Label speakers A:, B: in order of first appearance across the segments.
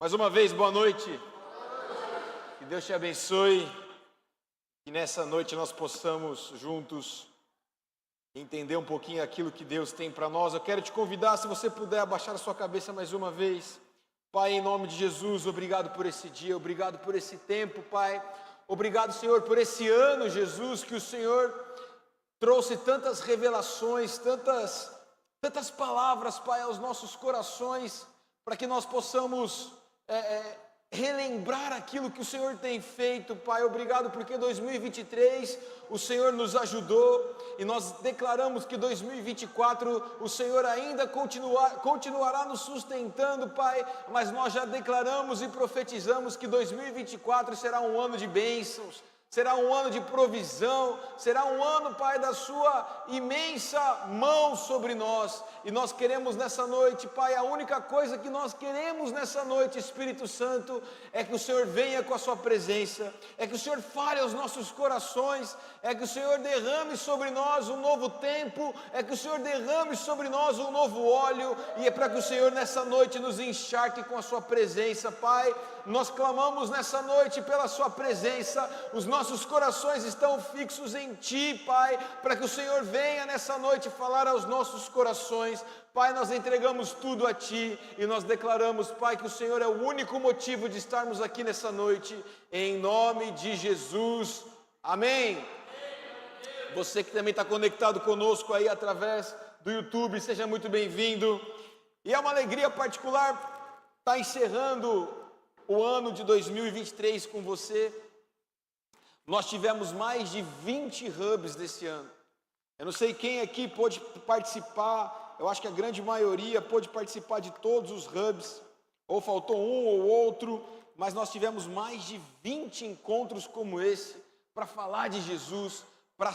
A: Mais uma vez, boa noite. Que Deus te abençoe. Que nessa noite nós possamos juntos entender um pouquinho aquilo que Deus tem para nós. Eu quero te convidar, se você puder, abaixar a sua cabeça mais uma vez. Pai, em nome de Jesus, obrigado por esse dia, obrigado por esse tempo, Pai. Obrigado, Senhor, por esse ano, Jesus, que o Senhor trouxe tantas revelações, tantas palavras, Pai, aos nossos corações, para que nós possamos relembrar aquilo que o Senhor tem feito, Pai. Obrigado porque 2023 o Senhor nos ajudou e nós declaramos que 2024 o Senhor ainda continuará nos sustentando, Pai, mas nós já declaramos e profetizamos que 2024 será um ano de bênçãos, será um ano de provisão, será um ano, Pai, da sua imensa mão sobre nós. E nós queremos nessa noite, Pai, a única coisa que nós queremos nessa noite, Espírito Santo, é que o Senhor venha com a sua presença, é que o Senhor fale aos nossos corações, é que o Senhor derrame sobre nós um novo tempo, é que o Senhor derrame sobre nós um novo óleo, e é para que o Senhor nessa noite nos encharque com a sua presença, Pai. Nós clamamos nessa noite pela sua presença, os nossos corações estão fixos em Ti, Pai, para que o Senhor venha nessa noite falar aos nossos corações. Pai, nós entregamos tudo a Ti e nós declaramos, Pai, que o Senhor é o único motivo de estarmos aqui nessa noite, em nome de Jesus, amém. Você que também está conectado conosco aí através do YouTube, seja muito bem-vindo, e é uma alegria particular estar encerrando o ano de 2023 com você. Nós tivemos mais de 20 hubs desse ano. Eu não sei quem aqui pôde participar, eu acho que a grande maioria pôde participar de todos os hubs, ou faltou um ou outro, mas nós tivemos mais de 20 encontros como esse, para falar de Jesus, para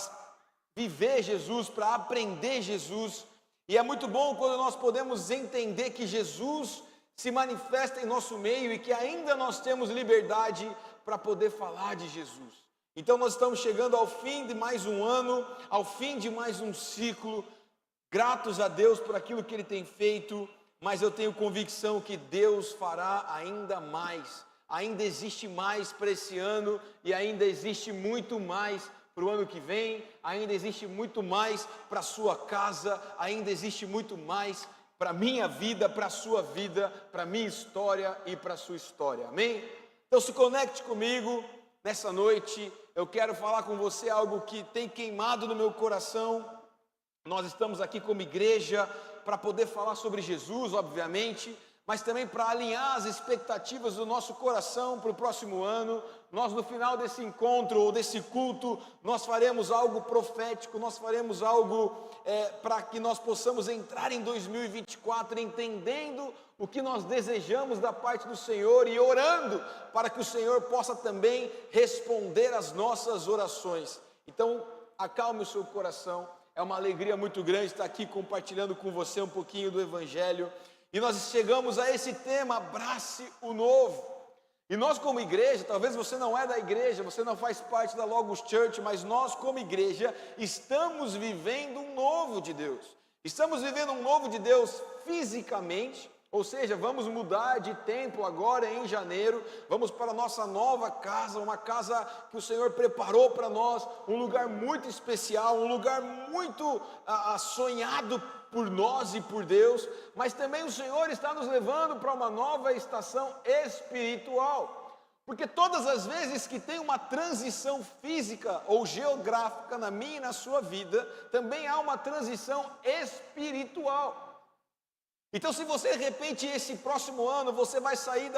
A: viver Jesus, para aprender Jesus. E é muito bom quando nós podemos entender que Jesus se manifesta em nosso meio e que ainda nós temos liberdade para poder falar de Jesus. Então nós estamos chegando ao fim de mais um ano, ao fim de mais um ciclo, gratos a Deus por aquilo que Ele tem feito, mas eu tenho convicção que Deus fará ainda mais. Ainda existe mais para esse ano e ainda existe muito mais para o ano que vem, ainda existe muito mais para a sua casa, ainda existe muito mais para a minha vida, para a sua vida, para a minha história e para a sua história, amém? Então se conecte comigo nessa noite. Eu quero falar com você algo que tem queimado no meu coração. Nós estamos aqui como igreja para poder falar sobre Jesus, obviamente, mas também para alinhar as expectativas do nosso coração para o próximo ano. Nós, no final desse encontro ou desse culto, nós faremos algo profético, nós faremos algo para que nós possamos entrar em 2024 entendendo o que nós desejamos da parte do Senhor e orando para que o Senhor possa também responder às nossas orações. Então, acalme o seu coração, é uma alegria muito grande estar aqui compartilhando com você um pouquinho do Evangelho. E nós chegamos a esse tema, abrace o novo. E nós como igreja, talvez você não é da igreja, você não faz parte da Logos Church, mas nós como igreja estamos vivendo um novo de Deus. Estamos vivendo um novo de Deus fisicamente, ou seja, vamos mudar de templo agora em janeiro, vamos para a nossa nova casa, uma casa que o Senhor preparou para nós, um lugar muito especial, um lugar muito sonhado por nós e por Deus, mas também o Senhor está nos levando para uma nova estação espiritual, porque todas as vezes que tem uma transição física ou geográfica na minha e na sua vida, também há uma transição espiritual. Então se você de repente esse próximo ano você vai sair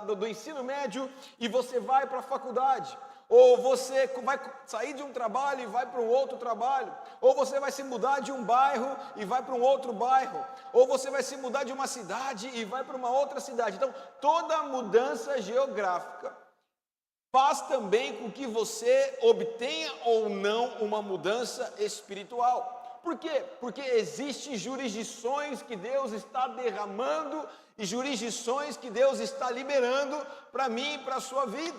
A: do ensino médio e você vai para a faculdade, ou você vai sair de um trabalho e vai para um outro trabalho, ou você vai se mudar de um bairro e vai para um outro bairro, ou você vai se mudar de uma cidade e vai para uma outra cidade. Então toda mudança geográfica faz também com que você obtenha ou não uma mudança espiritual. Por quê? Porque existem jurisdições que Deus está derramando e jurisdições que Deus está liberando para mim e para a sua vida.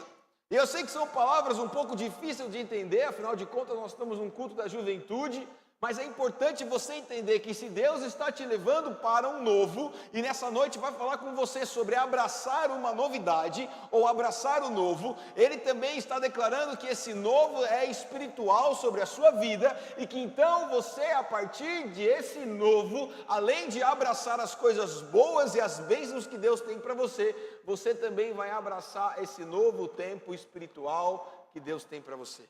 A: E eu sei que são palavras um pouco difíceis de entender, afinal de contas nós estamos num culto da juventude, Mas é importante você entender que se Deus está te levando para um novo, e nessa noite vai falar com você sobre abraçar uma novidade, ou abraçar o novo, Ele também está declarando que esse novo é espiritual sobre a sua vida, e que então você, a partir de esse novo, além de abraçar as coisas boas e as bênçãos que Deus tem para você, você também vai abraçar esse novo tempo espiritual que Deus tem para você.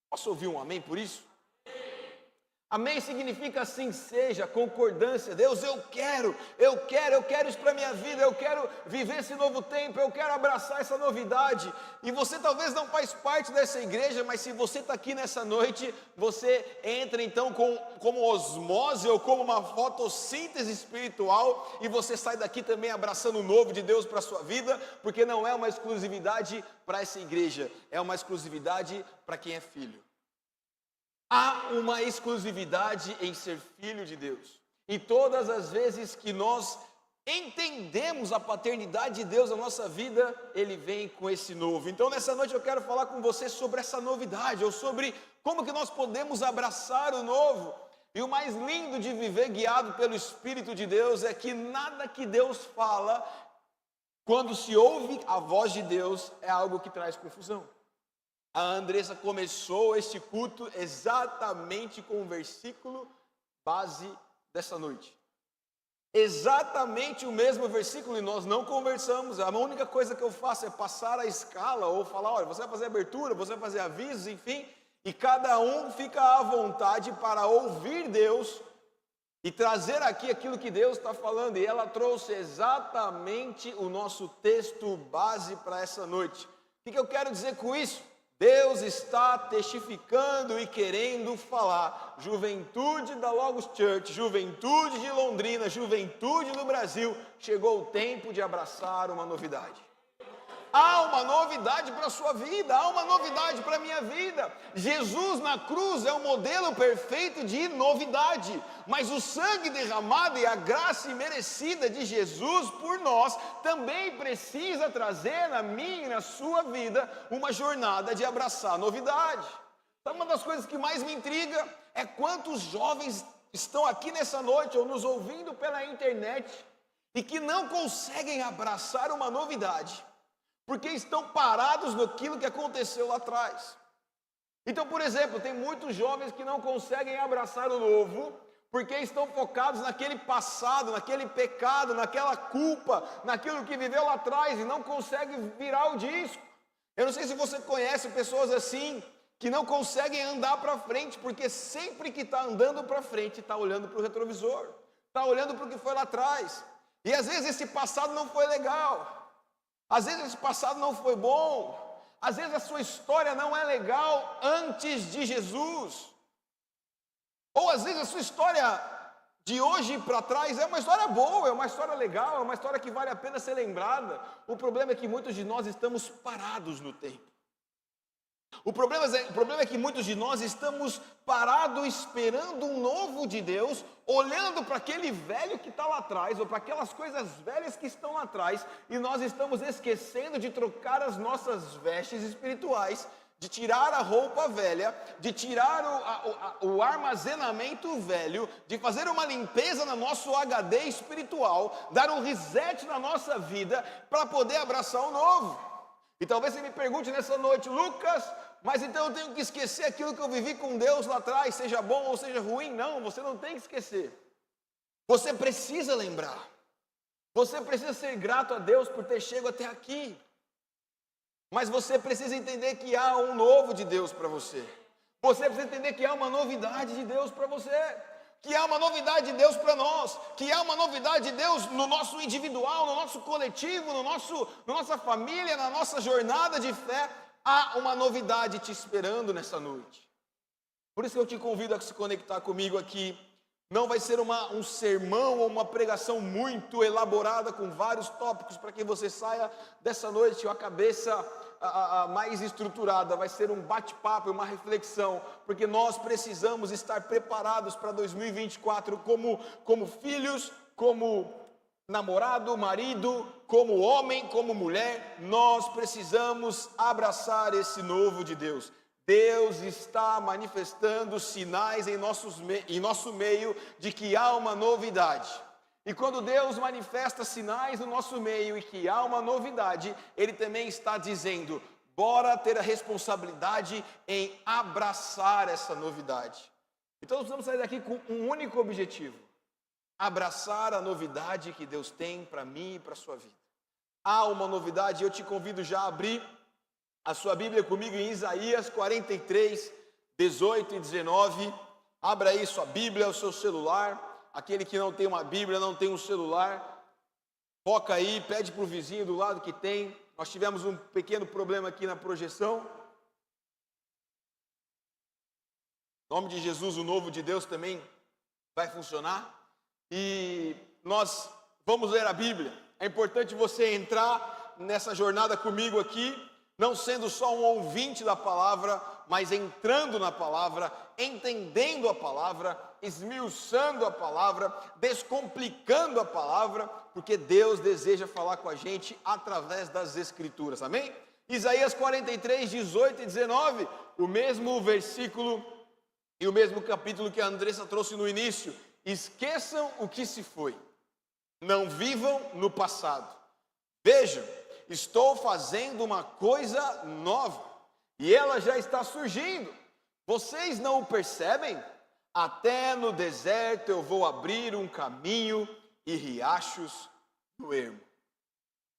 A: Posso ouvir um amém por isso? Amém significa assim seja, concordância. Deus, eu quero isso para a minha vida, eu quero viver esse novo tempo, eu quero abraçar essa novidade. E você talvez não faz parte dessa igreja, mas se você está aqui nessa noite, você entra então como osmose ou como uma fotossíntese espiritual, e você sai daqui também abraçando o novo de Deus para a sua vida, porque não é uma exclusividade para essa igreja, é uma exclusividade para quem é filho. Há uma exclusividade em ser filho de Deus. E todas as vezes que nós entendemos a paternidade de Deus na nossa vida, Ele vem com esse novo. Então nessa noite eu quero falar com você sobre essa novidade, ou sobre como que nós podemos abraçar o novo. E o mais lindo de viver guiado pelo Espírito de Deus é que nada que Deus fala, quando se ouve a voz de Deus, é algo que traz confusão. A Andressa começou este culto exatamente com o versículo base dessa noite. Exatamente o mesmo versículo, e nós não conversamos. A única coisa que eu faço é passar a escala ou falar, olha, você vai fazer abertura, você vai fazer avisos, enfim. E cada um fica à vontade para ouvir Deus e trazer aqui aquilo que Deus está falando. E ela trouxe exatamente o nosso texto base para essa noite. O que eu quero dizer com isso? Deus está testificando e querendo falar. Juventude da Logos Church, juventude de Londrina, juventude do Brasil, chegou o tempo de abraçar uma novidade. Há uma novidade para a sua vida, há uma novidade para a minha vida. Jesus na cruz é o modelo perfeito de novidade, mas o sangue derramado e a graça imerecida de Jesus por nós também precisa trazer na minha e na sua vida uma jornada de abraçar novidade. Então, uma das coisas que mais me intriga é quantos jovens estão aqui nessa noite ou nos ouvindo pela internet e que não conseguem abraçar uma novidade, porque estão parados naquilo que aconteceu lá atrás. Então, por exemplo, tem muitos jovens que não conseguem abraçar o novo, porque estão focados naquele passado, naquele pecado, naquela culpa, naquilo que viveu lá atrás e não conseguem virar o disco. Eu não sei se você conhece pessoas assim, que não conseguem andar para frente, porque sempre que está andando para frente, está olhando para o retrovisor, está olhando para o que foi lá atrás. E às vezes esse passado não foi legal. Às vezes esse passado não foi bom, às vezes a sua história não é legal antes de Jesus, ou às vezes a sua história de hoje para trás é uma história boa, é uma história legal, é uma história que vale a pena ser lembrada. O problema é que muitos de nós estamos parados no tempo. O problema é que muitos de nós estamos parados esperando um novo de Deus, olhando para aquele velho que está lá atrás, ou para aquelas coisas velhas que estão lá atrás, e nós estamos esquecendo de trocar as nossas vestes espirituais, de tirar a roupa velha, de tirar o armazenamento velho, de fazer uma limpeza no nosso HD espiritual, dar um reset na nossa vida, para poder abraçar o novo. E talvez você me pergunte nessa noite, Lucas, mas então eu tenho que esquecer aquilo que eu vivi com Deus lá atrás, seja bom ou seja ruim? Não, você não tem que esquecer. Você precisa lembrar. Você precisa ser grato a Deus por ter chegado até aqui. Mas você precisa entender que há um novo de Deus para você. Você precisa entender que há uma novidade de Deus para você. Que há uma novidade de Deus para nós, que há uma novidade de Deus no nosso individual, no nosso coletivo, na nossa família, na nossa jornada de fé. Há uma novidade te esperando nessa noite. Por isso que eu te convido a se conectar comigo aqui. Não vai ser um sermão ou uma pregação muito elaborada com vários tópicos para que você saia dessa noite com a cabeça mais estruturada. Vai ser um bate-papo, uma reflexão, porque nós precisamos estar preparados para 2024 como filhos, como namorado, marido, como homem, como mulher. Nós precisamos abraçar esse novo de Deus. Deus está manifestando sinais em nosso meio de que há uma novidade. E quando Deus manifesta sinais no nosso meio e que há uma novidade, Ele também está dizendo: bora ter a responsabilidade em abraçar essa novidade. Então nós precisamos sair daqui com um único objetivo: abraçar a novidade que Deus tem para mim e para a sua vida. Há uma novidade, eu te convido já a abrir a sua Bíblia comigo em Isaías 43, 18 e 19. Abra aí sua Bíblia, o seu celular. Aquele que não tem uma Bíblia, não tem um celular, foca aí, pede para o vizinho do lado que tem. Nós tivemos um pequeno problema aqui na projeção. Em nome de Jesus, o novo de Deus também vai funcionar. E nós vamos ler a Bíblia. É importante você entrar nessa jornada comigo aqui, não sendo só um ouvinte da palavra, mas entrando na palavra, entendendo a palavra, esmiuçando a palavra, descomplicando a palavra, porque Deus deseja falar com a gente através das Escrituras, amém? Isaías 43, 18 e 19, o mesmo versículo e o mesmo capítulo que a Andressa trouxe no início. Esqueçam o que se foi, não vivam no passado. Vejam, estou fazendo uma coisa nova, e ela já está surgindo. Vocês não o percebem? Até no deserto eu vou abrir um caminho e riachos no ermo.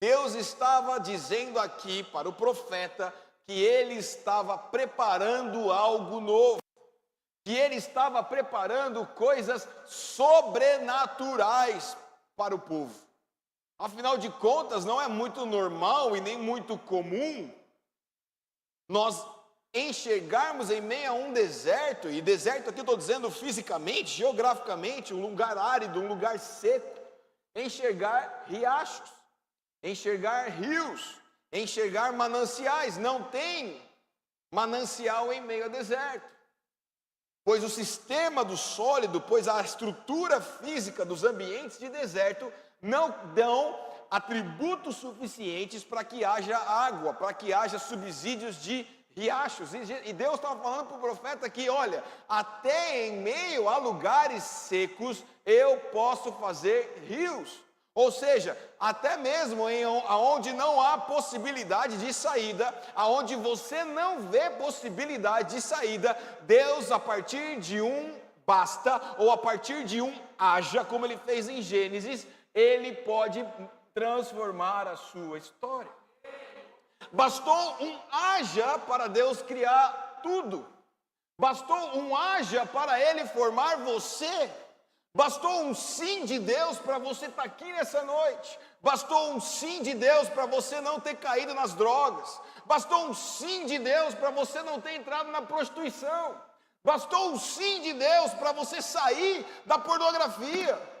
A: Deus estava dizendo aqui para o profeta que ele estava preparando algo novo, que ele estava preparando coisas sobrenaturais para o povo. Afinal de contas, não é muito normal e nem muito comum nós enxergarmos em meio a um deserto, e deserto aqui eu estou dizendo fisicamente, geograficamente, um lugar árido, um lugar seco, enxergar riachos, enxergar rios, enxergar mananciais. Não tem manancial em meio ao deserto, pois o sistema do sólido, pois a estrutura física dos ambientes de deserto não dão atributos suficientes para que haja água, para que haja subsídios de riachos. E Deus estava falando para o profeta que, olha, até em meio a lugares secos eu posso fazer rios. Ou seja, até mesmo aonde não há possibilidade de saída, aonde você não vê possibilidade de saída, Deus, a partir de um basta, ou a partir de um haja, como ele fez em Gênesis, ele pode transformar a sua história. Bastou um haja para Deus criar tudo. Bastou um haja para Ele formar você. Bastou um sim de Deus para você estar aqui nessa noite. Bastou um sim de Deus para você não ter caído nas drogas. Bastou um sim de Deus para você não ter entrado na prostituição. Bastou um sim de Deus para você sair da pornografia.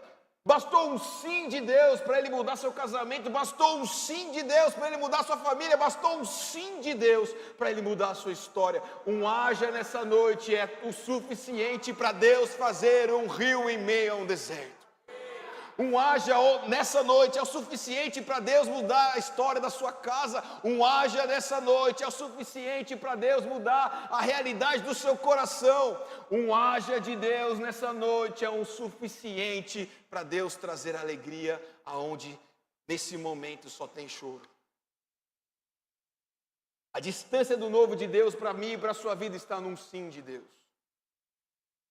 A: Bastou um sim de Deus para Ele mudar seu casamento. Bastou um sim de Deus para Ele mudar sua família. Bastou um sim de Deus para Ele mudar a sua história. Um haja nessa noite é o suficiente para Deus fazer um rio em meio a um deserto. Um haja nessa noite é o suficiente para Deus mudar a história da sua casa. Um haja nessa noite é o suficiente para Deus mudar a realidade do seu coração. Um haja de Deus nessa noite é o suficiente para Deus trazer alegria aonde nesse momento só tem choro. A distância do novo de Deus para mim e para a sua vida está num sim de Deus.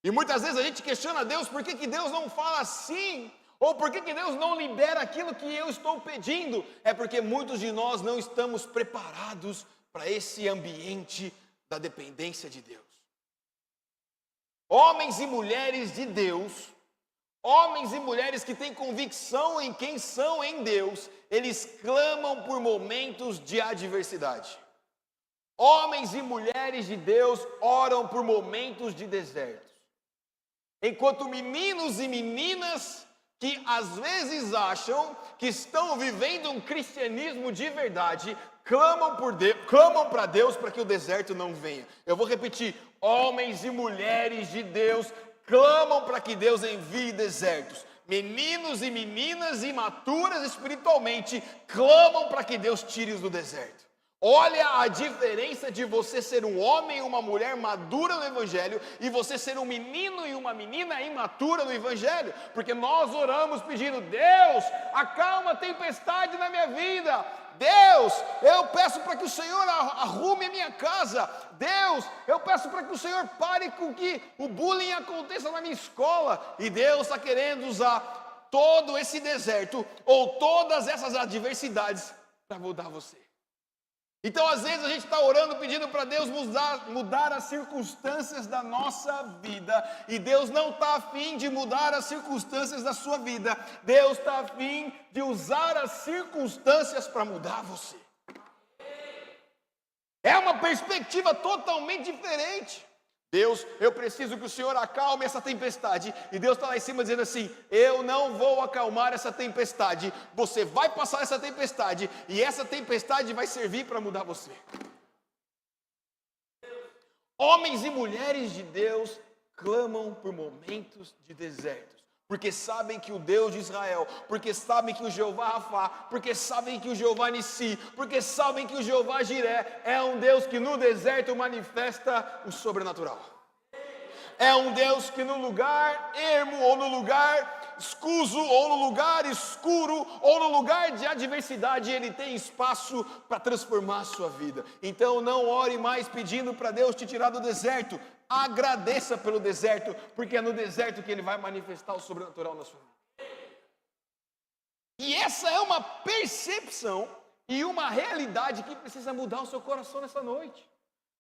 A: E muitas vezes a gente questiona Deus, por que Deus não fala assim? Ou por que Deus não libera aquilo que eu estou pedindo? É porque muitos de nós não estamos preparados para esse ambiente da dependência de Deus. Homens e mulheres de Deus, homens e mulheres que têm convicção em quem são em Deus, eles clamam por momentos de adversidade. Homens e mulheres de Deus oram por momentos de desertos. Enquanto meninos e meninas que às vezes acham que estão vivendo um cristianismo de verdade, clamam para Deus para que o deserto não venha. Eu vou repetir: homens e mulheres de Deus clamam para que Deus envie desertos. Meninos e meninas imaturas espiritualmente clamam para que Deus tire-os do deserto. Olha a diferença de você ser um homem e uma mulher madura no Evangelho e você ser um menino e uma menina imatura no Evangelho. Porque nós oramos pedindo: Deus, acalma a tempestade na minha vida. Deus, eu peço para que o Senhor arrume a minha casa. Deus, eu peço para que o Senhor pare com que o bullying aconteça na minha escola. E Deus está querendo usar todo esse deserto ou todas essas adversidades para mudar você. Então, às vezes, a gente está orando, pedindo para Deus mudar as circunstâncias da nossa vida. E Deus não está afim de mudar as circunstâncias da sua vida. Deus está afim de usar as circunstâncias para mudar você. É uma perspectiva totalmente diferente. Deus, eu preciso que o Senhor acalme essa tempestade. E Deus está lá em cima dizendo assim: eu não vou acalmar essa tempestade. Você vai passar essa tempestade. E essa tempestade vai servir para mudar você. Homens e mulheres de Deus clamam por momentos de desertos. Porque sabem que o Deus de Israel, porque sabem que o Jeová Rafá, porque sabem que o Jeová Nissi, porque sabem que o Jeová Jiré é um Deus que no deserto manifesta o sobrenatural. É um Deus que no lugar ermo, ou no lugar escuso, ou no lugar escuro, ou no lugar de adversidade, Ele tem espaço para transformar a sua vida. Então não ore mais pedindo para Deus te tirar do deserto. Agradeça pelo deserto, porque é no deserto que Ele vai manifestar o sobrenatural na sua vida. E essa é uma percepção e uma realidade que precisa mudar o seu coração nessa noite.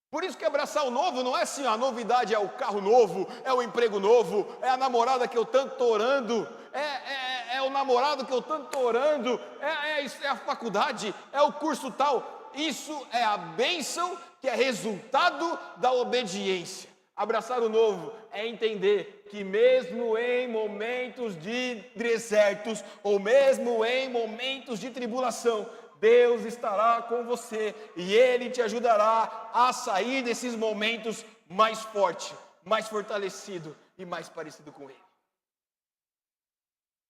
A: Por isso que abraçar o novo não é assim: a novidade é o carro novo, é o emprego novo, é a namorada que eu tanto estou orando, é o namorado que eu tanto estou orando, é a faculdade, é o curso tal. Isso é a bênção que é resultado da obediência. Abraçar o novo é entender que mesmo em momentos de desertos, ou mesmo em momentos de tribulação, Deus estará com você e Ele te ajudará a sair desses momentos mais forte, mais fortalecido e mais parecido com Ele.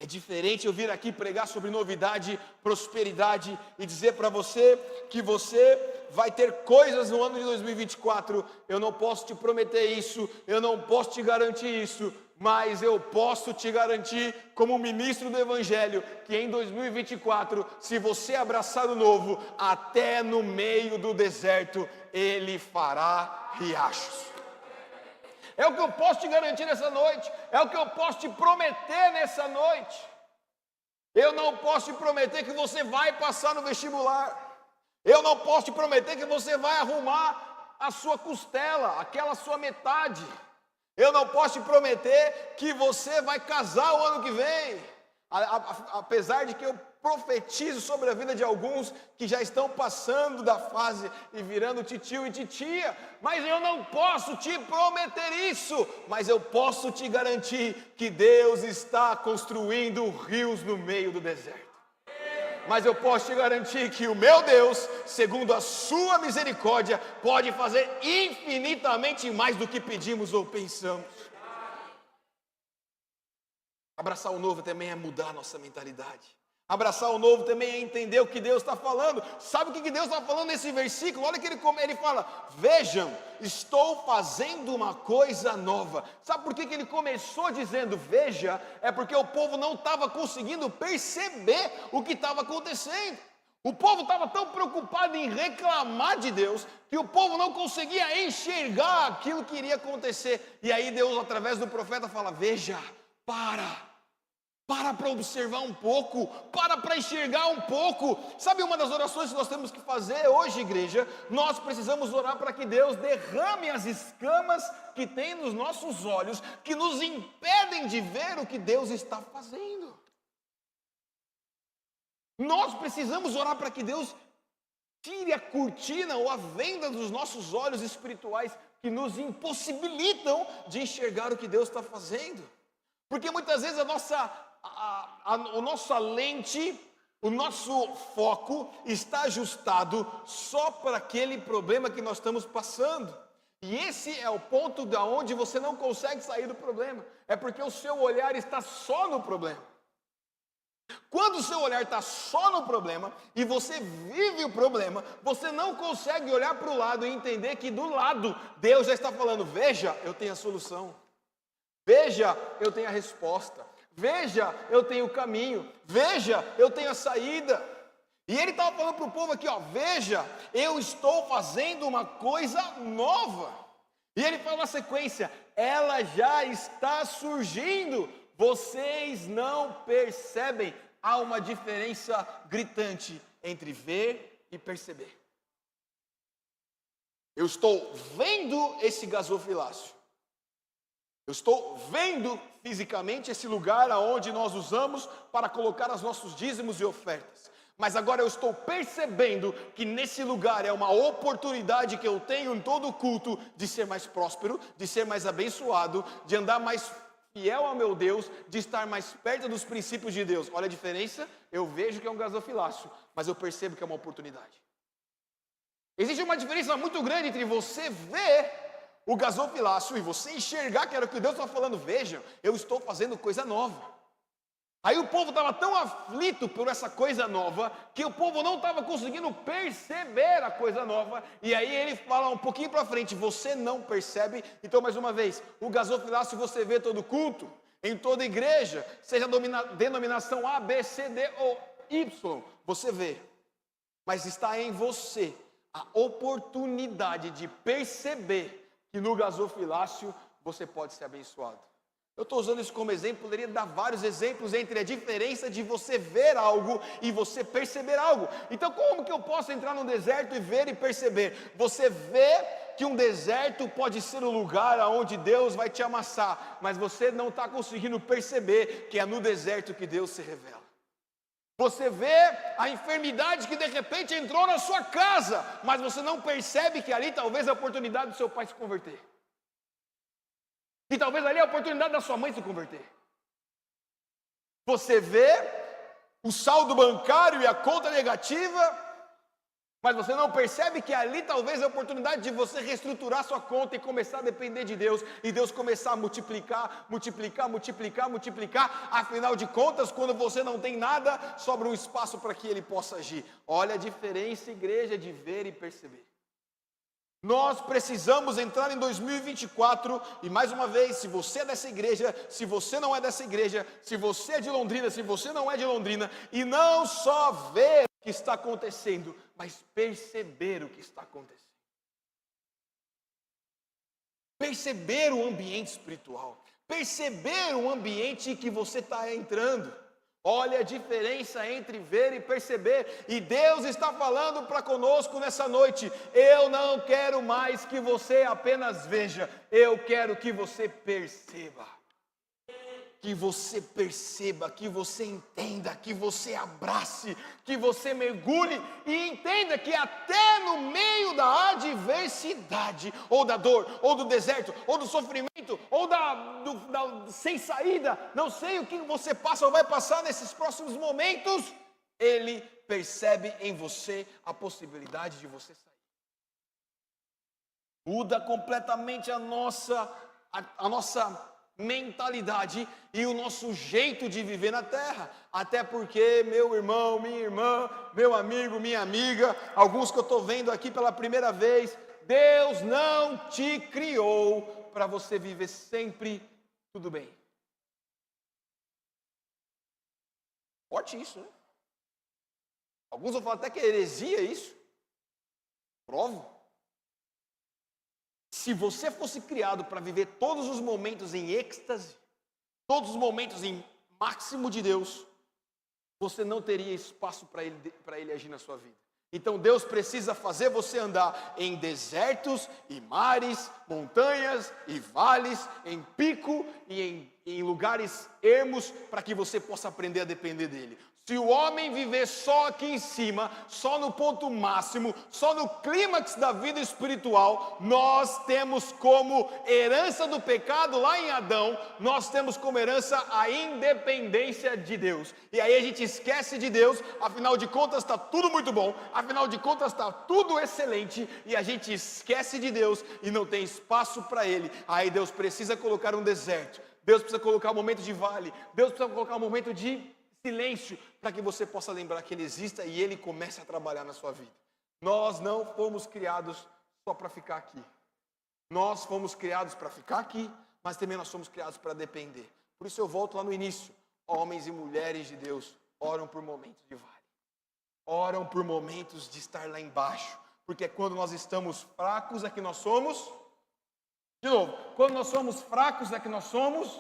A: É diferente eu vir aqui pregar sobre novidade, prosperidade e dizer para você que você vai ter coisas no ano de 2024. Eu não posso te prometer isso, eu não posso te garantir isso, mas eu posso te garantir, como ministro do Evangelho, que em 2024, se você abraçar o novo, até no meio do deserto, Ele fará riachos. É o que eu posso te garantir nessa noite, é o que eu posso te prometer nessa noite. Eu não posso te prometer que você vai passar no vestibular. Eu não posso te prometer que você vai arrumar a sua costela, aquela sua metade. Eu não posso te prometer que você vai casar o ano que vem. Apesar de que eu profetizo sobre a vida de alguns que já estão passando da fase e virando titio e titia, mas eu não posso te prometer isso, mas eu posso te garantir que Deus está construindo rios no meio do deserto. Mas eu posso te garantir que o meu Deus, segundo a sua misericórdia, pode fazer infinitamente mais do que pedimos ou pensamos. Abraçar o novo também é mudar a nossa mentalidade. Abraçar o novo também é entender o que Deus está falando. Sabe o que Deus está falando nesse versículo? Olha que ele fala: vejam, estou fazendo uma coisa nova. Sabe por que ele começou dizendo veja? É porque o povo não estava conseguindo perceber o que estava acontecendo. O povo estava tão preocupado em reclamar de Deus, que o povo não conseguia enxergar aquilo que iria acontecer. E aí Deus, através do profeta, fala: veja, para observar um pouco, para enxergar um pouco. Sabe uma das orações que nós temos que fazer hoje, igreja? Nós precisamos orar para que Deus derrame as escamas que tem nos nossos olhos, que nos impedem de ver o que Deus está fazendo. Nós precisamos orar para que Deus tire a cortina ou a venda dos nossos olhos espirituais, que nos impossibilitam de enxergar o que Deus está fazendo. Porque muitas vezes a nossa lente, o nosso foco está ajustado só para aquele problema que nós estamos passando. E esse é o ponto da onde você não consegue sair do problema. É porque o seu olhar está só no problema. Quando o seu olhar está só no problema e você vive o problema, você não consegue olhar para o lado e entender que do lado Deus já está falando: veja, eu tenho a solução, veja, eu tenho a resposta, veja, eu tenho o caminho, veja, eu tenho a saída. E ele estava falando para o povo aqui, ó: veja, eu estou fazendo uma coisa nova. E ele fala na sequência: ela já está surgindo, vocês não percebem. Há uma diferença gritante entre ver e perceber. Eu estou vendo esse gasofilácio. Eu estou vendo fisicamente esse lugar aonde nós usamos para colocar os nossos dízimos e ofertas. Mas agora eu estou percebendo que nesse lugar é uma oportunidade que eu tenho em todo o culto de ser mais próspero, de ser mais abençoado, de andar mais fiel ao meu Deus, de estar mais perto dos princípios de Deus. Olha a diferença, eu vejo que é um gasofilácio, mas eu percebo que é uma oportunidade. Existe uma diferença muito grande entre você ver o gasofilácio e você enxergar que era o que Deus está falando: veja, eu estou fazendo coisa nova. Aí o povo estava tão aflito por essa coisa nova, que o povo não estava conseguindo perceber a coisa nova. E aí ele fala um pouquinho para frente: você não percebe? Então, mais uma vez, o gasofilácio você vê todo culto, em toda igreja, seja denominação A, B, C, D ou Y, você vê. Mas está em você a oportunidade de perceber que no gasofilácio você pode ser abençoado. Eu estou usando isso como exemplo, poderia dar vários exemplos entre a diferença de você ver algo e você perceber algo. Então, como que eu posso entrar num deserto e ver e perceber? Você vê que um deserto pode ser o lugar onde Deus vai te amassar, mas você não está conseguindo perceber que é no deserto que Deus se revela. Você vê a enfermidade que de repente entrou na sua casa, mas você não percebe que ali talvez é a oportunidade do seu pai se converter. E talvez ali é a oportunidade da sua mãe se converter. Você vê o saldo bancário e a conta negativa, mas você não percebe que ali talvez é a oportunidade de você reestruturar sua conta e começar a depender de Deus, e Deus começar a multiplicar, multiplicar, multiplicar, multiplicar. Afinal de contas, quando você não tem nada, sobra um espaço para que Ele possa agir. Olha a diferença, igreja, de ver e perceber. Nós precisamos entrar em 2024 e, mais uma vez, se você é dessa igreja, se você não é dessa igreja, se você é de Londrina, se você não é de Londrina, e não só ver o que está acontecendo, mas perceber o que está acontecendo. Perceber o ambiente espiritual, perceber o ambiente que você está entrando. Olha a diferença entre ver e perceber, e Deus está falando para conosco nessa noite: eu não quero mais que você apenas veja, eu quero que você perceba. Que você perceba, que você entenda, que você abrace, que você mergulhe e entenda que até no meio da adversidade, ou da dor, ou do deserto, ou do sofrimento, ou sem saída, não sei o que você passa ou vai passar nesses próximos momentos, Ele percebe em você a possibilidade de você sair. Muda completamente a nossa mentalidade e o nosso jeito de viver na terra. Até porque, meu irmão, minha irmã, meu amigo, minha amiga, alguns que eu estou vendo aqui pela primeira vez, Deus não te criou para você viver sempre tudo bem. Forte isso, né? Alguns vão falar até que é heresia isso. Provo. Se você fosse criado para viver todos os momentos em êxtase, todos os momentos em máximo de Deus, você não teria espaço para ele agir na sua vida. Então Deus precisa fazer você andar em desertos e mares, montanhas e vales, em pico e em lugares ermos, para que você possa aprender a depender dele. Se o homem viver só aqui em cima, só no ponto máximo, só no clímax da vida espiritual, nós temos como herança do pecado lá em Adão, nós temos como herança a independência de Deus. E aí a gente esquece de Deus, afinal de contas está tudo muito bom, afinal de contas está tudo excelente, e a gente esquece de Deus e não tem espaço para Ele. Aí Deus precisa colocar um deserto, Deus precisa colocar um momento de vale, Deus precisa colocar um momento de silêncio, para que você possa lembrar que Ele exista e Ele comece a trabalhar na sua vida. Nós não fomos criados só para ficar aqui. Nós fomos criados para ficar aqui, mas também nós somos criados para depender. Por isso eu volto lá no início. Homens e mulheres de Deus oram por momentos de vale. Oram por momentos de estar lá embaixo. Porque quando nós estamos fracos é que nós somos... De novo, quando nós somos fracos é que nós somos...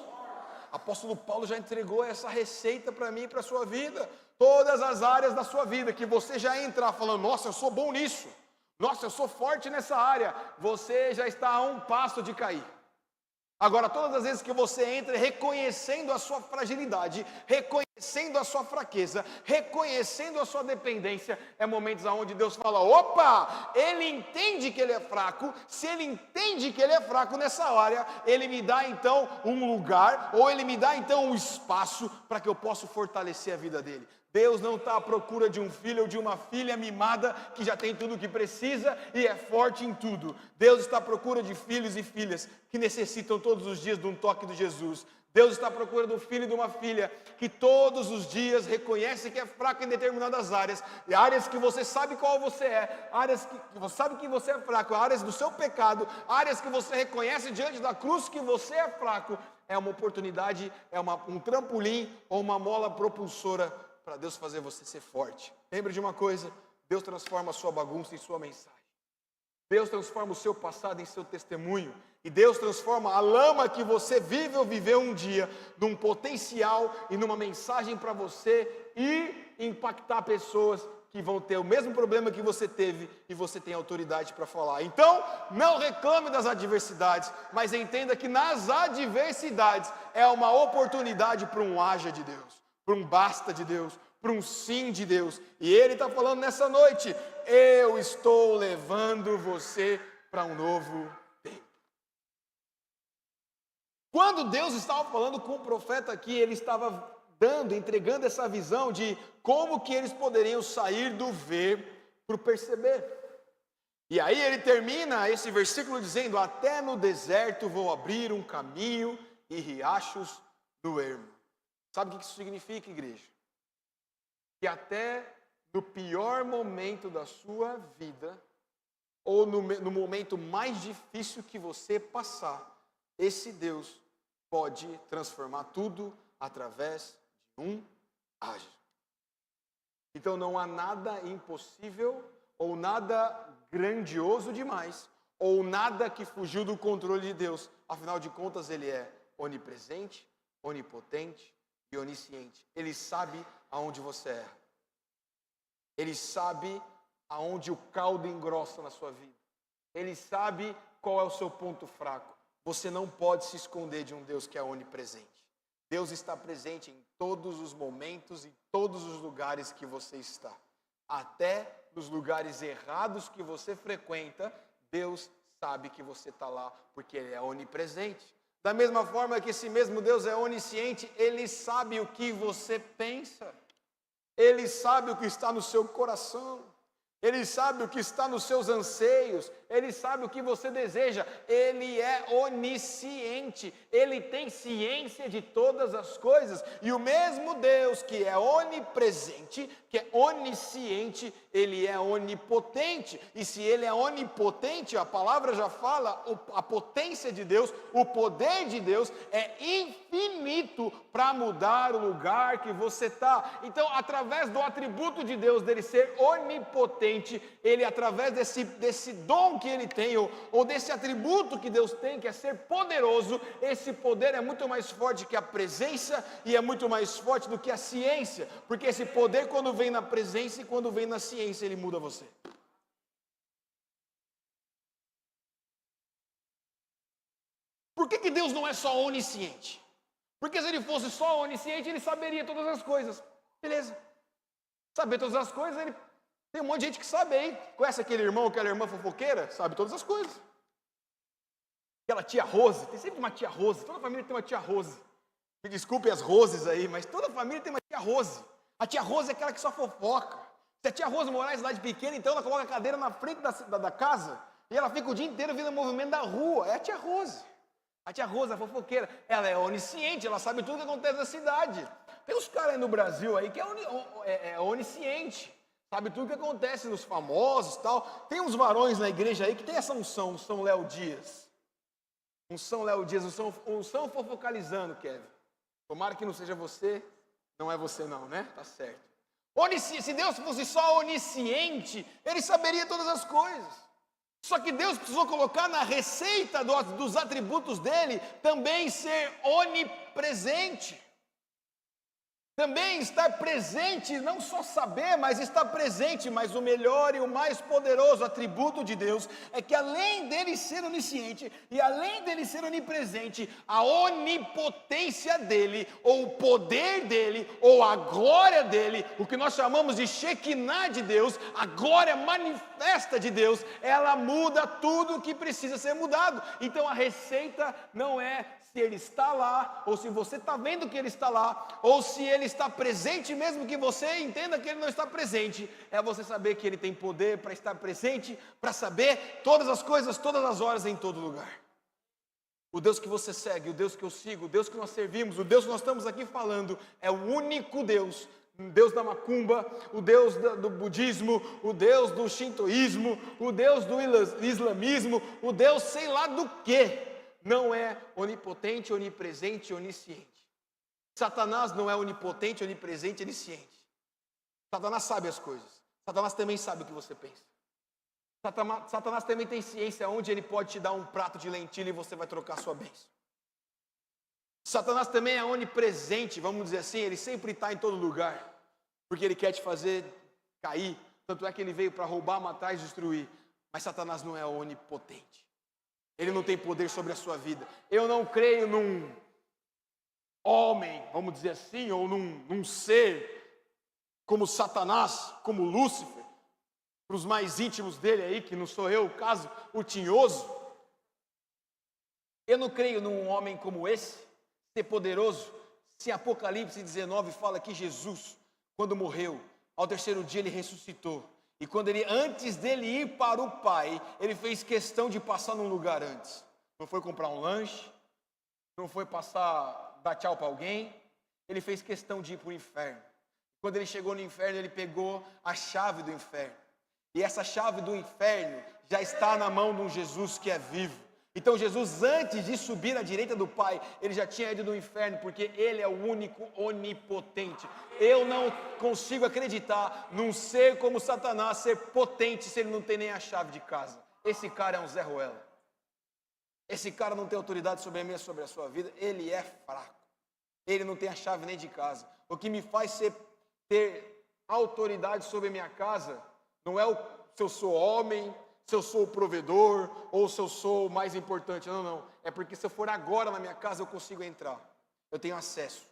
A: Apóstolo Paulo já entregou essa receita para mim e para a sua vida. Todas as áreas da sua vida que você já entrar falando, nossa, eu sou bom nisso. Nossa, eu sou forte nessa área. Você já está a um passo de cair. Agora, todas as vezes que você entra reconhecendo a sua fragilidade, reconhecendo a sua fraqueza, reconhecendo a sua dependência, é momentos onde Deus fala, opa, Ele entende que Ele é fraco, se Ele entende que Ele é fraco nessa área, Ele me dá então um lugar, ou Ele me dá então um espaço para que eu possa fortalecer a vida dele. Deus não está à procura de um filho ou de uma filha mimada que já tem tudo o que precisa e é forte em tudo. Deus está à procura de filhos e filhas que necessitam todos os dias de um toque de Jesus. Deus está à procura de um filho e de uma filha que todos os dias reconhece que é fraco em determinadas áreas, e áreas que você sabe qual você é, áreas que você sabe que você é fraco, áreas do seu pecado, áreas que você reconhece diante da cruz que você é fraco. É uma oportunidade, um trampolim ou uma mola propulsora para Deus fazer você ser forte. Lembre de uma coisa, Deus transforma a sua bagunça em sua mensagem. Deus transforma o seu passado em seu testemunho. E Deus transforma a lama que você vive ou viveu um dia num potencial e numa mensagem para você e impactar pessoas que vão ter o mesmo problema que você teve e você tem autoridade para falar. Então, não reclame das adversidades, mas entenda que nas adversidades é uma oportunidade para um haja de Deus, para um basta de Deus, para um sim de Deus. E Ele está falando nessa noite, eu estou levando você para um novo tempo. Quando Deus estava falando com o profeta aqui, Ele estava entregando essa visão de como que eles poderiam sair do ver para o perceber. E aí ele termina esse versículo dizendo, até no deserto vou abrir um caminho e riachos no ermo. Sabe o que isso significa, igreja? Que até no pior momento da sua vida, ou no momento mais difícil que você passar, esse Deus pode transformar tudo através de um haja. Então não há nada impossível, ou nada grandioso demais, ou nada que fugiu do controle de Deus. Afinal de contas, Ele é onipresente, onipotente e onisciente. Ele sabe aonde você erra. Ele sabe aonde o caldo engrossa na sua vida. Ele sabe qual é o seu ponto fraco. Você não pode se esconder de um Deus que é onipresente. Deus está presente em todos os momentos e todos os lugares que você está. Até nos lugares errados que você frequenta, Deus sabe que você está lá, porque Ele é onipresente. Da mesma forma que esse mesmo Deus é onisciente, Ele sabe o que você pensa. Ele sabe o que está no seu coração. Ele sabe o que está nos seus anseios. Ele sabe o que você deseja. Ele é onisciente. Ele tem ciência de todas as coisas. E o mesmo Deus que é onipresente, que é onisciente, Ele é onipotente. E se Ele é onipotente, a palavra já fala, a potência de Deus, o poder de Deus é infinito para mudar o lugar que você está. Então, através do atributo de Deus, dele ser onipotente, Ele, através desse dom que Ele tem, ou desse atributo que Deus tem, que é ser poderoso, esse poder é muito mais forte que a presença e é muito mais forte do que a ciência, porque esse poder, quando vem na presença e quando vem na ciência, ele muda você. Por que Deus não é só onisciente? Porque se Ele fosse só onisciente, Ele saberia todas as coisas. Beleza. Saber todas as coisas, Ele... Tem um monte de gente que sabe aí. Conhece aquele irmão, aquela irmã fofoqueira? Sabe todas as coisas. Aquela tia Rose. Tem sempre uma tia Rose. Toda família tem uma tia Rose. Me desculpe as Roses aí, mas toda família tem uma tia Rose. A tia Rose é aquela que só fofoca. Se a tia Rose morar em cidade pequena, então ela coloca a cadeira na frente da casa e ela fica o dia inteiro vendo o movimento da rua. É a tia Rose. A tia Rosa, a fofoqueira, ela é onisciente, ela sabe tudo que acontece na cidade. Tem uns caras aí no Brasil aí que é onisciente, sabe tudo que acontece nos famosos e tal. Tem uns varões na igreja aí que tem essa unção, unção Léo Dias. Unção Léo Dias, unção fofocalizando, Kevin. Tomara que não seja você, não é você não, né? Tá certo. Se Deus fosse só onisciente, Ele saberia todas as coisas. Só que Deus precisou colocar na receita dos atributos dele também ser onipresente. Também estar presente, não só saber, mas estar presente. Mas o melhor e o mais poderoso atributo de Deus é que além dele ser onisciente e além dele ser onipresente, a onipotência dele, ou o poder dele, ou a glória dele, o que nós chamamos de Shekinah de Deus, a glória manifesta de Deus, ela muda tudo o que precisa ser mudado. Então a receita não é se ele está lá, ou se você está vendo que ele está lá, ou se ele está presente, mesmo que você entenda que ele não está presente, é você saber que ele tem poder para estar presente, para saber todas as coisas, todas as horas, em todo lugar. O Deus que você segue, o Deus que eu sigo, o Deus que nós servimos, o Deus que nós estamos aqui falando, é o único Deus, o Deus da macumba, o Deus do budismo, o Deus do shintoísmo, o Deus do islamismo, o Deus sei lá do que. Não é onipotente, onipresente, onisciente. Satanás não é onipotente, onipresente, onisciente. Satanás sabe as coisas. Satanás também sabe o que você pensa. Satanás também tem ciência onde ele pode te dar um prato de lentilha e você vai trocar sua bênção. Satanás também é onipresente, vamos dizer assim, ele sempre está em todo lugar, porque ele quer te fazer cair. Tanto é que ele veio para roubar, matar e destruir. Mas Satanás não é onipotente. Ele não tem poder sobre a sua vida. Eu não creio num homem, vamos dizer assim, ou num ser como Satanás, como Lúcifer, para os mais íntimos dele aí, que não sou eu, o caso, o tinhoso. Eu não creio num homem como esse, ser poderoso. Se Apocalipse 19 fala que Jesus, quando morreu, ao terceiro dia ele ressuscitou. E quando antes dele ir para o Pai, ele fez questão de passar num lugar antes. Não foi comprar um lanche, não foi dar tchau para alguém, ele fez questão de ir para o inferno. Quando ele chegou no inferno, ele pegou a chave do inferno. E essa chave do inferno já está na mão de um Jesus que é vivo. Então Jesus, antes de subir à direita do Pai, ele já tinha ido no inferno, porque ele é o único onipotente. Eu não consigo acreditar num ser como Satanás ser potente se ele não tem nem a chave de casa. Esse cara é um Zé Ruela. Esse cara não tem autoridade sobre a minha, sobre a sua vida. Ele é fraco. Ele não tem a chave nem de casa. O que me faz ter autoridade sobre a minha casa não é se eu sou homem, se eu sou o provedor, ou se eu sou o mais importante. Não. É porque se eu for agora na minha casa, eu consigo entrar. Eu tenho acesso.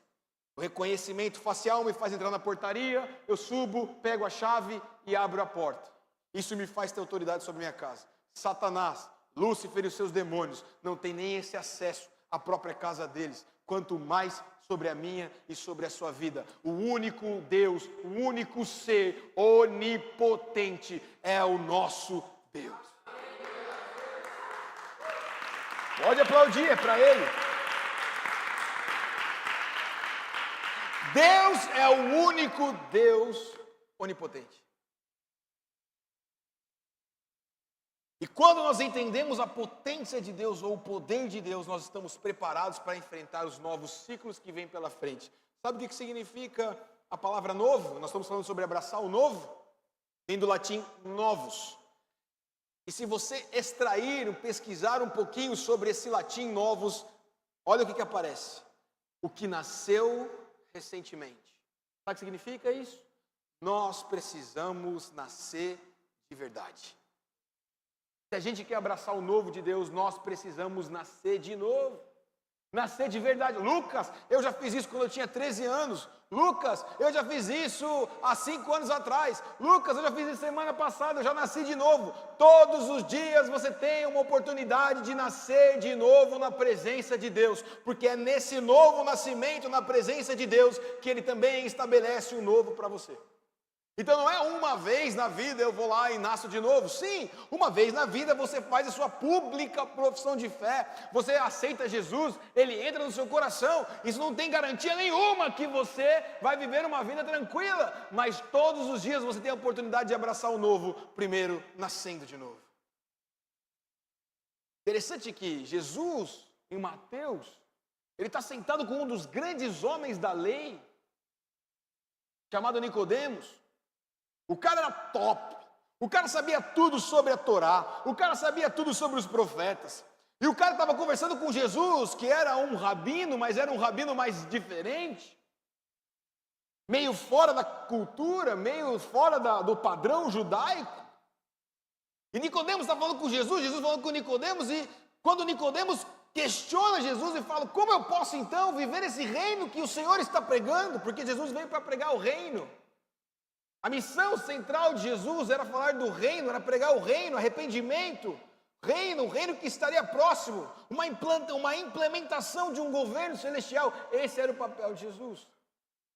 A: O reconhecimento facial me faz entrar na portaria, eu subo, pego a chave e abro a porta. Isso me faz ter autoridade sobre a minha casa. Satanás, Lúcifer e os seus demônios não têm nem esse acesso à própria casa deles, quanto mais sobre a minha e sobre a sua vida. O único Deus, o único ser onipotente é o nosso Deus. Pode aplaudir, é para Ele. Deus é o único Deus onipotente. E quando nós entendemos a potência de Deus ou o poder de Deus, nós estamos preparados para enfrentar os novos ciclos que vêm pela frente. Sabe o que significa a palavra novo? Nós estamos falando sobre abraçar o novo. Vem do latim novos. E se você extrair, pesquisar um pouquinho sobre esse latim novos, olha o que aparece. O que nasceu recentemente. Sabe o que significa isso? Nós precisamos nascer de verdade. Se a gente quer abraçar o novo de Deus, nós precisamos nascer de novo. Nascer de verdade. Lucas, eu já fiz isso quando eu tinha 13 anos. Lucas, eu já fiz isso há 5 anos atrás. Lucas, eu já fiz isso semana passada, eu já nasci de novo. Todos os dias você tem uma oportunidade de nascer de novo na presença de Deus. Porque é nesse novo nascimento na presença de Deus que Ele também estabelece o novo para você. Então não é uma vez na vida eu vou lá e nasço de novo. Sim, uma vez na vida você faz a sua pública profissão de fé, você aceita Jesus, Ele entra no seu coração. Isso não tem garantia nenhuma que você vai viver uma vida tranquila, mas todos os dias você tem a oportunidade de abraçar o novo, primeiro nascendo de novo. Interessante que Jesus, em Mateus, ele está sentado com um dos grandes homens da lei, chamado Nicodemos. O cara era top, o cara sabia tudo sobre a Torá, o cara sabia tudo sobre os profetas. E o cara estava conversando com Jesus, que era um rabino, mas era um rabino mais diferente, meio fora da cultura, meio fora do padrão judaico. E Nicodemos está falando com Jesus, Jesus falando com Nicodemos, e quando Nicodemos questiona Jesus e fala: como eu posso então viver esse reino que o Senhor está pregando? Porque Jesus veio para pregar o reino. A missão central de Jesus era falar do reino, era pregar o reino, arrependimento, o reino que estaria próximo, uma implementação de um governo celestial. Esse era o papel de Jesus.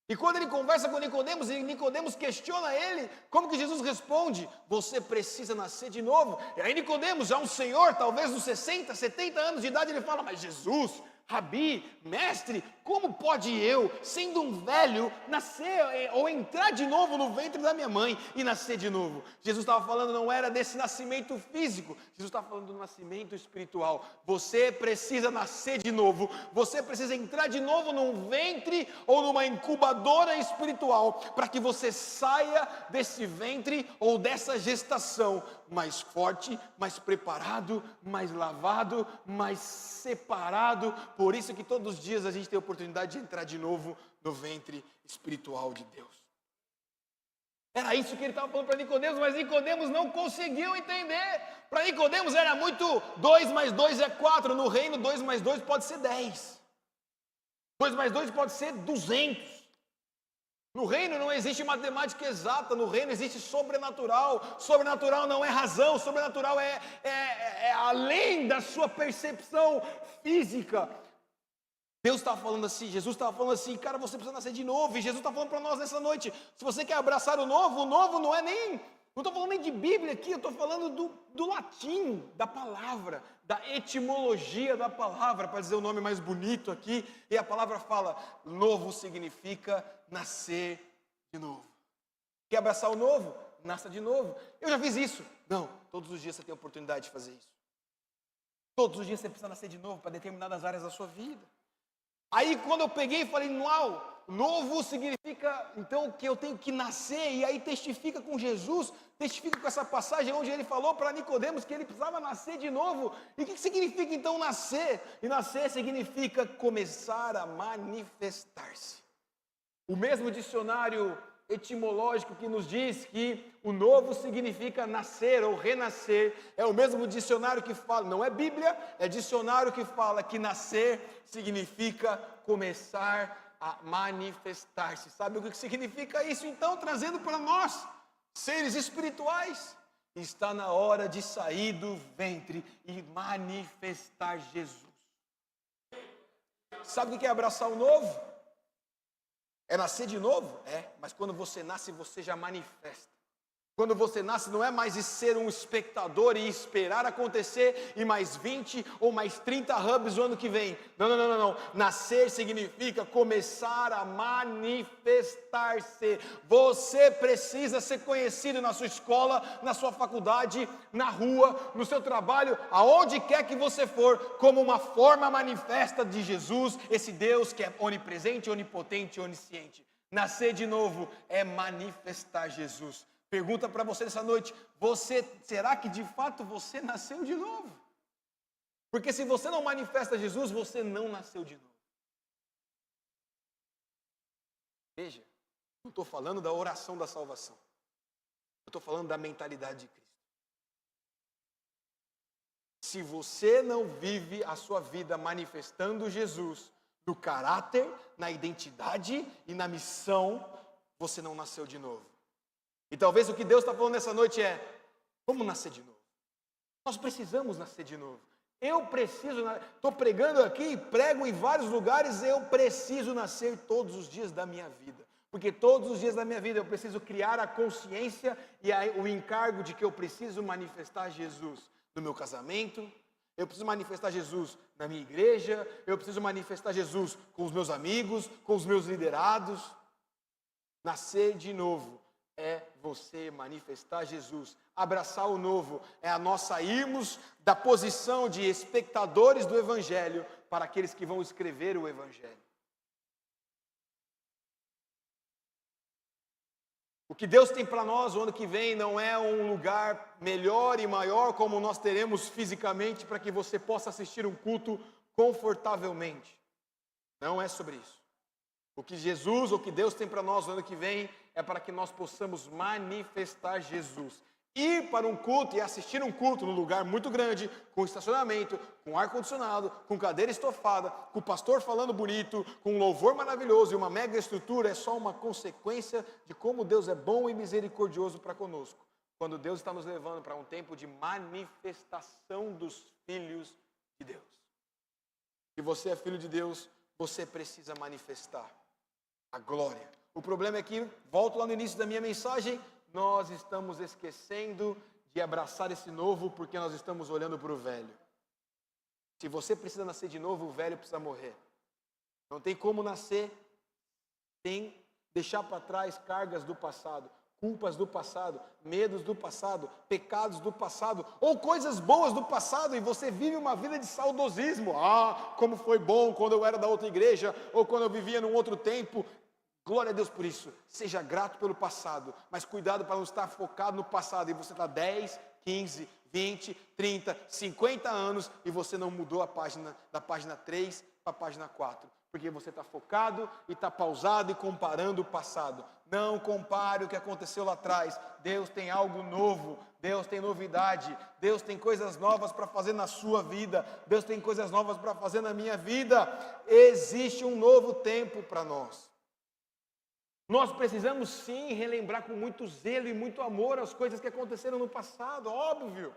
A: E quando ele conversa com Nicodemos, e Nicodemos questiona ele, como que Jesus responde? Você precisa nascer de novo. E aí Nicodemos, já um senhor, talvez uns 60, 70 anos de idade, ele fala: mas Jesus, Rabi, mestre, como pode eu, sendo um velho, nascer ou entrar de novo no ventre da minha mãe e nascer de novo? Jesus estava falando, não era desse nascimento físico, Jesus estava falando do nascimento espiritual. Você precisa nascer de novo, você precisa entrar de novo num ventre ou numa incubadora espiritual, para que você saia desse ventre ou dessa gestação mais forte, mais preparado, mais lavado, mais separado. Por isso que todos os dias a gente tem a oportunidade de entrar de novo no ventre espiritual de Deus. Era isso que ele estava falando para Nicodemos, mas Nicodemos não conseguiu entender. Para Nicodemos era muito 2 mais 2 é 4, no reino 2 mais 2 pode ser 10. 2 mais 2 pode ser 200. No reino não existe matemática exata, no reino existe sobrenatural. Sobrenatural não é razão, sobrenatural é além da sua percepção física. Deus estava falando assim, Jesus estava falando assim: cara, você precisa nascer de novo. E Jesus está falando para nós nessa noite: se você quer abraçar o novo não é nem, não estou falando nem de Bíblia aqui, eu estou falando do latim, da palavra, da etimologia da palavra, para dizer o nome mais bonito aqui. E a palavra fala: novo significa nascer de novo. Quer abraçar o novo? Nasça de novo. Eu já fiz isso. Não, todos os dias você tem a oportunidade de fazer isso. Todos os dias você precisa nascer de novo para determinadas áreas da sua vida. Aí quando eu peguei e falei: uau, novo significa então que eu tenho que nascer. E aí testifica com Jesus, testifica com essa passagem onde ele falou para Nicodemos que ele precisava nascer de novo. E o que significa então nascer? E nascer significa começar a manifestar-se. O mesmo dicionário etimológico que nos diz que o novo significa nascer ou renascer, é o mesmo dicionário que fala, não é Bíblia, é dicionário que fala que nascer significa começar a manifestar-se. Sabe o que significa isso então, trazendo para nós, seres espirituais? Está na hora de sair do ventre e manifestar Jesus. Sabe o que é abraçar o novo? É nascer de novo? É, mas quando você nasce, você já manifesta. Quando você nasce, não é mais de ser um espectador e esperar acontecer e mais 20 ou mais 30 hubs o ano que vem. Não. Nascer significa começar a manifestar-se. Você precisa ser conhecido na sua escola, na sua faculdade, na rua, no seu trabalho, aonde quer que você for, como uma forma manifesta de Jesus, esse Deus que é onipresente, onipotente e onisciente. Nascer de novo é manifestar Jesus. Pergunta para você nessa noite: será que de fato você nasceu de novo? Porque se você não manifesta Jesus, você não nasceu de novo. Veja, não estou falando da oração da salvação. Eu estou falando da mentalidade de Cristo. Se você não vive a sua vida manifestando Jesus no caráter, na identidade e na missão, você não nasceu de novo. E talvez o que Deus está falando nessa noite é: vamos nascer de novo. Nós precisamos nascer de novo. Eu preciso, estou pregando aqui, prego em vários lugares, eu preciso nascer todos os dias da minha vida. Porque todos os dias da minha vida eu preciso criar a consciência e o encargo de que eu preciso manifestar Jesus no meu casamento, eu preciso manifestar Jesus na minha igreja, eu preciso manifestar Jesus com os meus amigos, com os meus liderados. Nascer de novo é você manifestar Jesus. Abraçar o novo é a nós sairmos da posição de espectadores do Evangelho para aqueles que vão escrever o Evangelho. O que Deus tem para nós o ano que vem não é um lugar melhor e maior como nós teremos fisicamente para que você possa assistir um culto confortavelmente. Não é sobre isso. O que Jesus, o que Deus tem para nós no ano que vem é para que nós possamos manifestar Jesus. Ir para um culto e assistir um culto num lugar muito grande, com estacionamento, com ar-condicionado, com cadeira estofada, com o pastor falando bonito, com um louvor maravilhoso e uma mega estrutura, é só uma consequência de como Deus é bom e misericordioso para conosco. Quando Deus está nos levando para um tempo de manifestação dos filhos de Deus. Se você é filho de Deus, você precisa manifestar a glória. O problema é que, volto lá no início da minha mensagem, nós estamos esquecendo de abraçar esse novo porque nós estamos olhando para o velho. Se você precisa nascer de novo, o velho precisa morrer. Não tem como nascer sem deixar para trás cargas do passado, culpas do passado, medos do passado, pecados do passado, ou coisas boas do passado, e você vive uma vida de saudosismo. Ah, como foi bom quando eu era da outra igreja, ou quando eu vivia num outro tempo. Glória a Deus por isso. Seja grato pelo passado, mas cuidado para não estar focado no passado e você está 10, 15, 20, 30, 50 anos e você não mudou a página da página 3 para a página 4. Porque você está focado e está pausado e comparando o passado. Não compare o que aconteceu lá atrás. Deus tem algo novo, Deus tem novidade, Deus tem coisas novas para fazer na sua vida, Deus tem coisas novas para fazer na minha vida. Existe um novo tempo para nós. Nós precisamos sim relembrar com muito zelo e muito amor as coisas que aconteceram no passado, óbvio.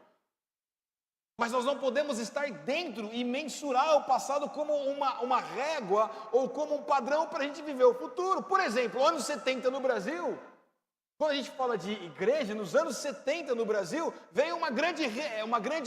A: Mas nós não podemos estar dentro e mensurar o passado como uma régua ou como um padrão para a gente viver o futuro. Por exemplo, anos 70 no Brasil, quando a gente fala de igreja, nos anos 70 no Brasil, veio uma grande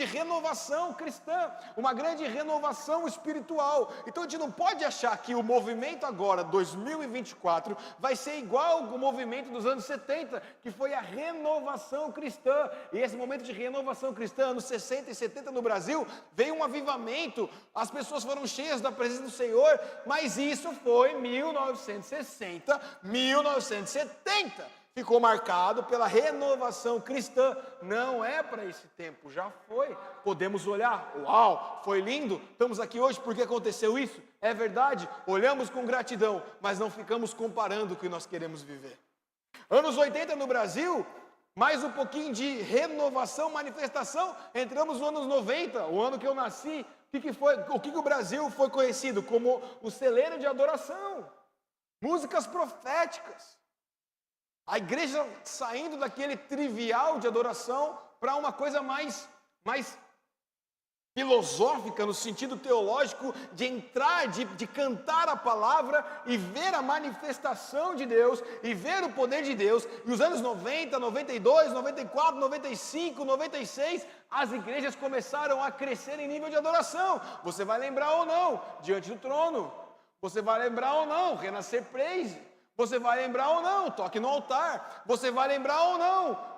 A: renovação cristã, uma grande renovação espiritual. Então a gente não pode achar que o movimento agora, 2024, vai ser igual ao movimento dos anos 70, que foi a renovação cristã. E esse momento de renovação cristã, anos 60 e 70 no Brasil, veio um avivamento, as pessoas foram cheias da presença do Senhor, mas isso foi 1960, 1970. Ficou marcado pela renovação cristã. Não é para esse tempo, já foi. Podemos olhar, uau, foi lindo, estamos aqui hoje porque aconteceu isso. É verdade, olhamos com gratidão, mas não ficamos comparando o que nós queremos viver. Anos 80 no Brasil, mais um pouquinho de renovação, manifestação. Entramos nos anos 90, o ano que eu nasci. O que o Brasil foi conhecido como o celeiro de adoração. Músicas proféticas. A igreja saindo daquele trivial de adoração para uma coisa mais filosófica, no sentido teológico, de entrar, de cantar a palavra e ver a manifestação de Deus, e ver o poder de Deus. E os anos 90, 92, 94, 95, 96, as igrejas começaram a crescer em nível de adoração. Você vai lembrar ou não, Diante do Trono. Você vai lembrar ou não, Renascer Praise. Você vai lembrar ou não, Toque no Altar. Você vai lembrar ou não,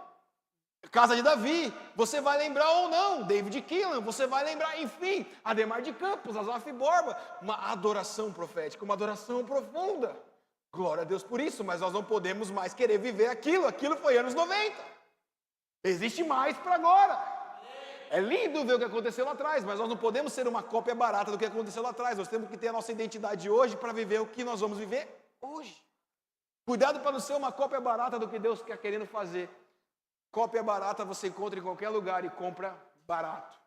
A: Casa de Davi. Você vai lembrar ou não, David Keelan. Você vai lembrar, enfim, Ademar de Campos, Asaf Borba. Uma adoração profética, uma adoração profunda. Glória a Deus por isso, mas nós não podemos mais querer viver aquilo. Aquilo foi anos 90. Existe mais para agora. É lindo ver o que aconteceu lá atrás, mas nós não podemos ser uma cópia barata do que aconteceu lá atrás. Nós temos que ter a nossa identidade hoje para viver o que nós vamos viver hoje. Cuidado para não ser uma cópia barata do que Deus está querendo fazer. Cópia barata você encontra em qualquer lugar e compra barato.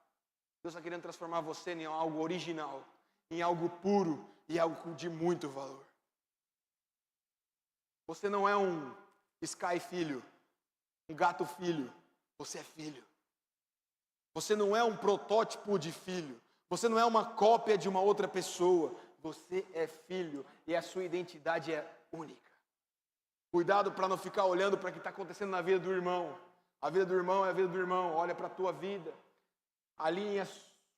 A: Deus está querendo transformar você em algo original, em algo puro e algo de muito valor. Você não é um Sky filho, um gato filho. Você é filho. Você não é um protótipo de filho. Você não é uma cópia de uma outra pessoa. Você é filho e a sua identidade é única. Cuidado para não ficar olhando para o que está acontecendo na vida do irmão. A vida do irmão é a vida do irmão. Olha para a tua vida. Alinhe a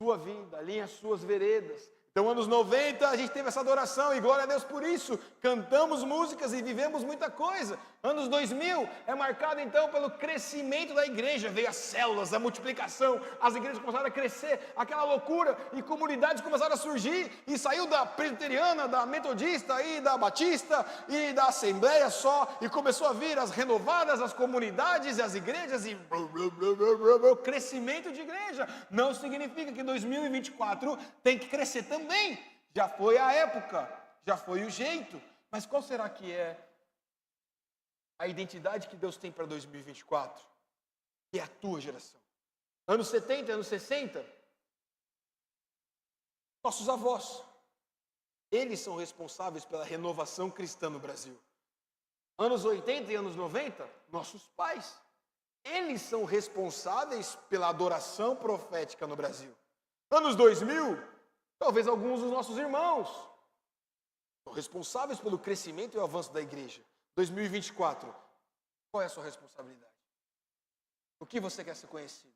A: sua vida, alinhe as suas veredas. Então, anos 90, a gente teve essa adoração e glória a Deus por isso. Cantamos músicas e vivemos muita coisa. Anos 2000 é marcado então pelo crescimento da igreja. Veio as células, a multiplicação, as igrejas começaram a crescer, aquela loucura, e comunidades começaram a surgir. E saiu da presbiteriana, da metodista e da batista e da assembleia só. E começou a vir as renovadas, as comunidades e as igrejas e crescimento de igreja. Não significa que 2024 tem que crescer também. Já foi a época, já foi o jeito, mas qual será que é a identidade que Deus tem para 2024? Que é a tua geração. Anos 70, anos 60, nossos avós, eles são responsáveis pela renovação cristã no Brasil. Anos 80 e anos 90, nossos pais, eles são responsáveis pela adoração profética no Brasil. Anos 2000, talvez alguns dos nossos irmãos são responsáveis pelo crescimento e o avanço da igreja. 2024, qual é a sua responsabilidade? O que você quer ser conhecido?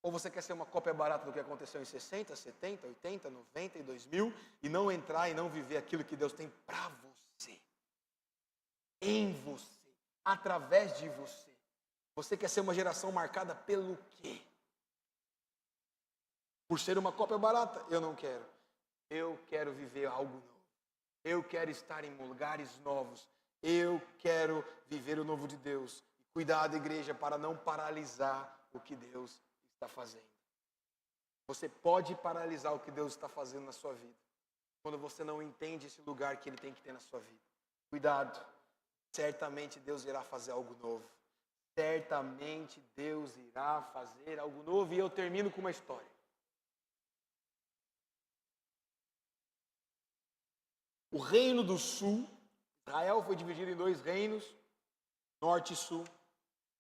A: Ou você quer ser uma cópia barata do que aconteceu em 60, 70, 80, 90 e 2000 e não entrar e não viver aquilo que Deus tem para você? Em você, através de você. Você quer ser uma geração marcada pelo quê? Por ser uma cópia barata? Eu não quero. Eu quero viver algo novo. Eu quero estar em lugares novos. Eu quero viver o novo de Deus. Cuidado, igreja, para não paralisar o que Deus está fazendo. Você pode paralisar o que Deus está fazendo na sua vida, quando você não entende esse lugar que Ele tem que ter na sua vida. Cuidado. Certamente Deus irá fazer algo novo. Certamente Deus irá fazer algo novo. E eu termino com uma história. O reino do sul, Israel foi dividido em 2 reinos, norte e sul.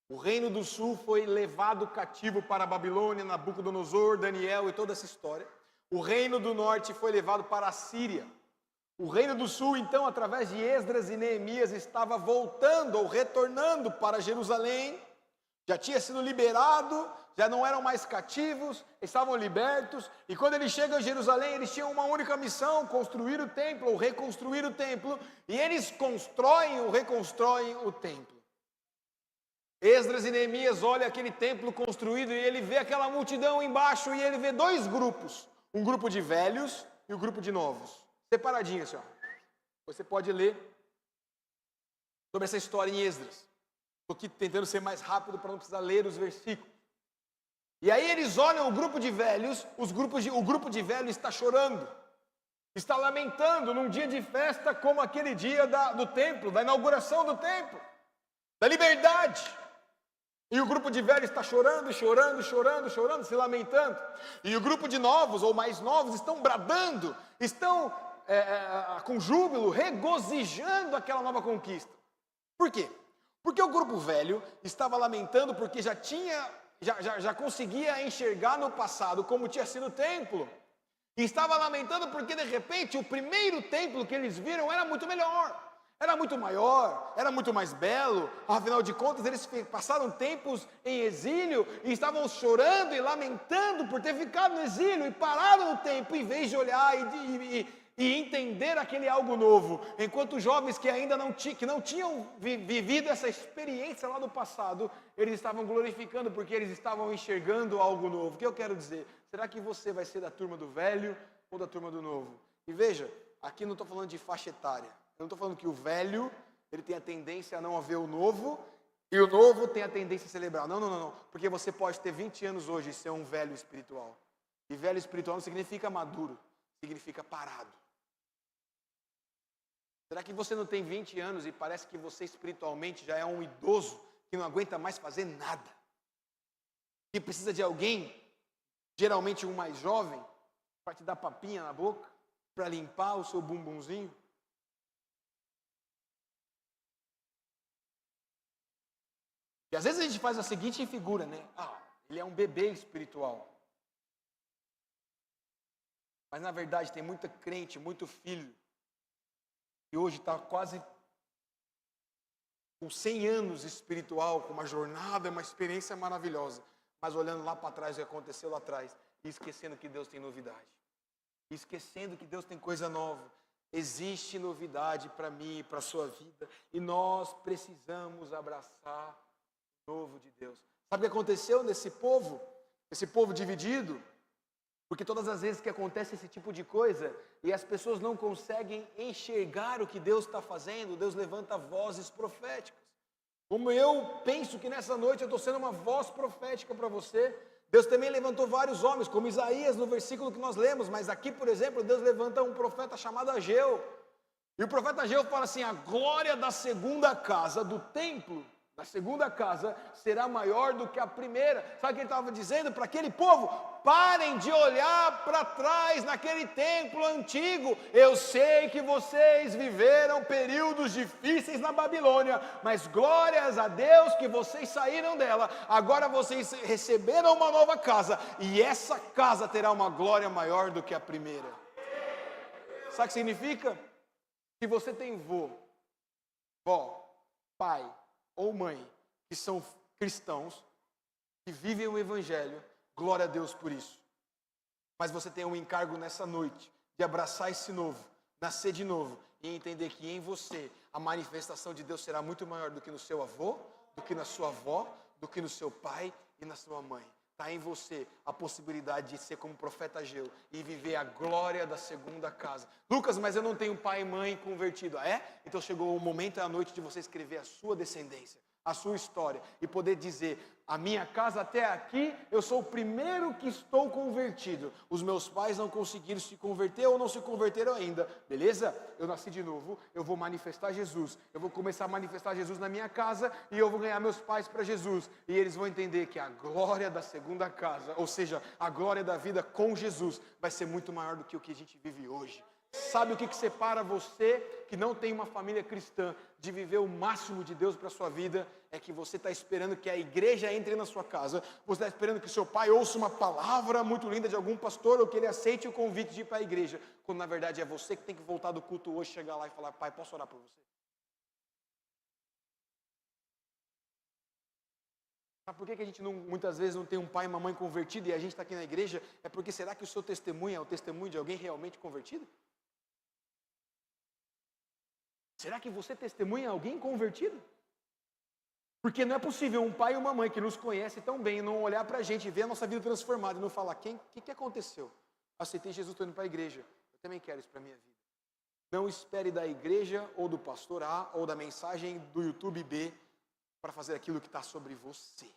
A: O reino do sul foi levado cativo para a Babilônia, Nabucodonosor, Daniel e toda essa história. O reino do norte foi levado para a Síria. O reino do sul, então, através de Esdras e Neemias, estava voltando ou retornando para Jerusalém. Já tinha sido liberado, já não eram mais cativos, estavam libertos. E quando eles chegam em Jerusalém, eles tinham uma única missão: construir o templo ou reconstruir o templo. E eles constroem ou reconstroem o templo. Esdras e Neemias olham aquele templo construído e ele vê aquela multidão embaixo e ele vê 2 grupos. Um grupo de velhos e um grupo de novos. Separadinho assim, ó. Você pode ler sobre essa história em Esdras. Estou aqui tentando ser mais rápido para não precisar ler os versículos. E aí eles olham o grupo de velhos, o grupo de velhos está chorando, está lamentando num dia de festa como aquele dia do templo, da inauguração do templo, da liberdade. E o grupo de velhos está chorando, chorando, chorando, chorando, se lamentando. E o grupo de novos, ou mais novos, estão bradando, estão com júbilo, regozijando aquela nova conquista. Por quê? Porque o grupo velho estava lamentando porque já conseguia enxergar no passado como tinha sido o templo. E estava lamentando porque de repente o primeiro templo que eles viram era muito melhor. Era muito maior, era muito mais belo. Afinal de contas, eles passaram tempos em exílio e estavam chorando e lamentando por ter ficado no exílio e parado no tempo, em vez de olhar e entender aquele algo novo. Enquanto os jovens que ainda não tinham vivido essa experiência lá do passado, eles estavam glorificando porque eles estavam enxergando algo novo. O que eu quero dizer? Será que você vai ser da turma do velho ou da turma do novo? E veja, aqui não estou falando de faixa etária. Eu não estou falando que o velho, ele tem a tendência a não ver o novo, e o novo tem a tendência a celebrar. Não. Porque você pode ter 20 anos hoje e ser um velho espiritual. E velho espiritual não significa maduro, significa parado. Será que você não tem 20 anos e parece que você espiritualmente já é um idoso que não aguenta mais fazer nada? E precisa de alguém, geralmente um mais jovem, para te dar papinha na boca, para limpar o seu bumbumzinho? E às vezes a gente faz a seguinte figura, né? Ele é um bebê espiritual. Mas na verdade tem muita crente, muito filho, que hoje está quase com 100 anos espiritual, com uma jornada, uma experiência maravilhosa, mas olhando lá para trás o que aconteceu lá atrás e esquecendo que Deus tem novidade. Esquecendo que Deus tem coisa nova. Existe novidade para mim e para a sua vida. E nós precisamos abraçar o novo de Deus. Sabe o que aconteceu nesse povo? Esse povo dividido? Porque todas as vezes que acontece esse tipo de coisa e as pessoas não conseguem enxergar o que Deus está fazendo, Deus levanta vozes proféticas. Como eu penso que nessa noite eu estou sendo uma voz profética para você, Deus também levantou vários homens, como Isaías no versículo que nós lemos, mas aqui, por exemplo, Deus levanta um profeta chamado Ageu. E o profeta Ageu fala assim: a glória da segunda casa, do templo, da segunda casa, será maior do que a primeira. Sabe o que ele estava dizendo para aquele povo? Parem de olhar para trás naquele templo antigo. Eu sei que vocês viveram períodos difíceis na Babilônia, mas glórias a Deus que vocês saíram dela. Agora vocês receberam uma nova casa, e essa casa terá uma glória maior do que a primeira. Sabe o que significa? Se você tem vó, pai ou mãe que são cristãos, que vivem o evangelho, glória a Deus por isso. Mas você tem um encargo nessa noite de abraçar esse novo, nascer de novo e entender que em você a manifestação de Deus será muito maior do que no seu avô, do que na sua avó, do que no seu pai e na sua mãe. Está em você a possibilidade de ser como o profeta Ageu e viver a glória da segunda casa. Lucas, mas eu não tenho pai e mãe convertido. Ah, é? Então chegou o momento e a noite de você escrever a sua descendência, a sua história e poder dizer: a minha casa até aqui, eu sou o primeiro que estou convertido. Os meus pais não conseguiram se converter ou não se converteram ainda. Beleza? Eu nasci de novo, eu vou manifestar Jesus. Eu vou começar a manifestar Jesus na minha casa e eu vou ganhar meus pais para Jesus. E eles vão entender que a glória da segunda casa, ou seja, a glória da vida com Jesus, vai ser muito maior do que o que a gente vive hoje. Sabe o que separa você, que não tem uma família cristã, de viver o máximo de Deus para a sua vida? É que você está esperando que a igreja entre na sua casa, você está esperando que seu pai ouça uma palavra muito linda de algum pastor, ou que ele aceite o convite de ir para a igreja, quando na verdade é você que tem que voltar do culto hoje, chegar lá e falar: pai, posso orar por você? Sabe por que a gente muitas vezes não tem um pai e uma mãe convertido e a gente está aqui na igreja? É porque será que o seu testemunho é o testemunho de alguém realmente convertido? Será que você testemunha alguém convertido? Porque não é possível um pai e uma mãe que nos conhece tão bem não olhar para a gente e ver a nossa vida transformada e não falar: o que aconteceu? Aceitei Jesus, estou indo para a igreja. Eu também quero isso para a minha vida. Não espere da igreja ou do pastor A ou da mensagem do YouTube B para fazer aquilo que está sobre você.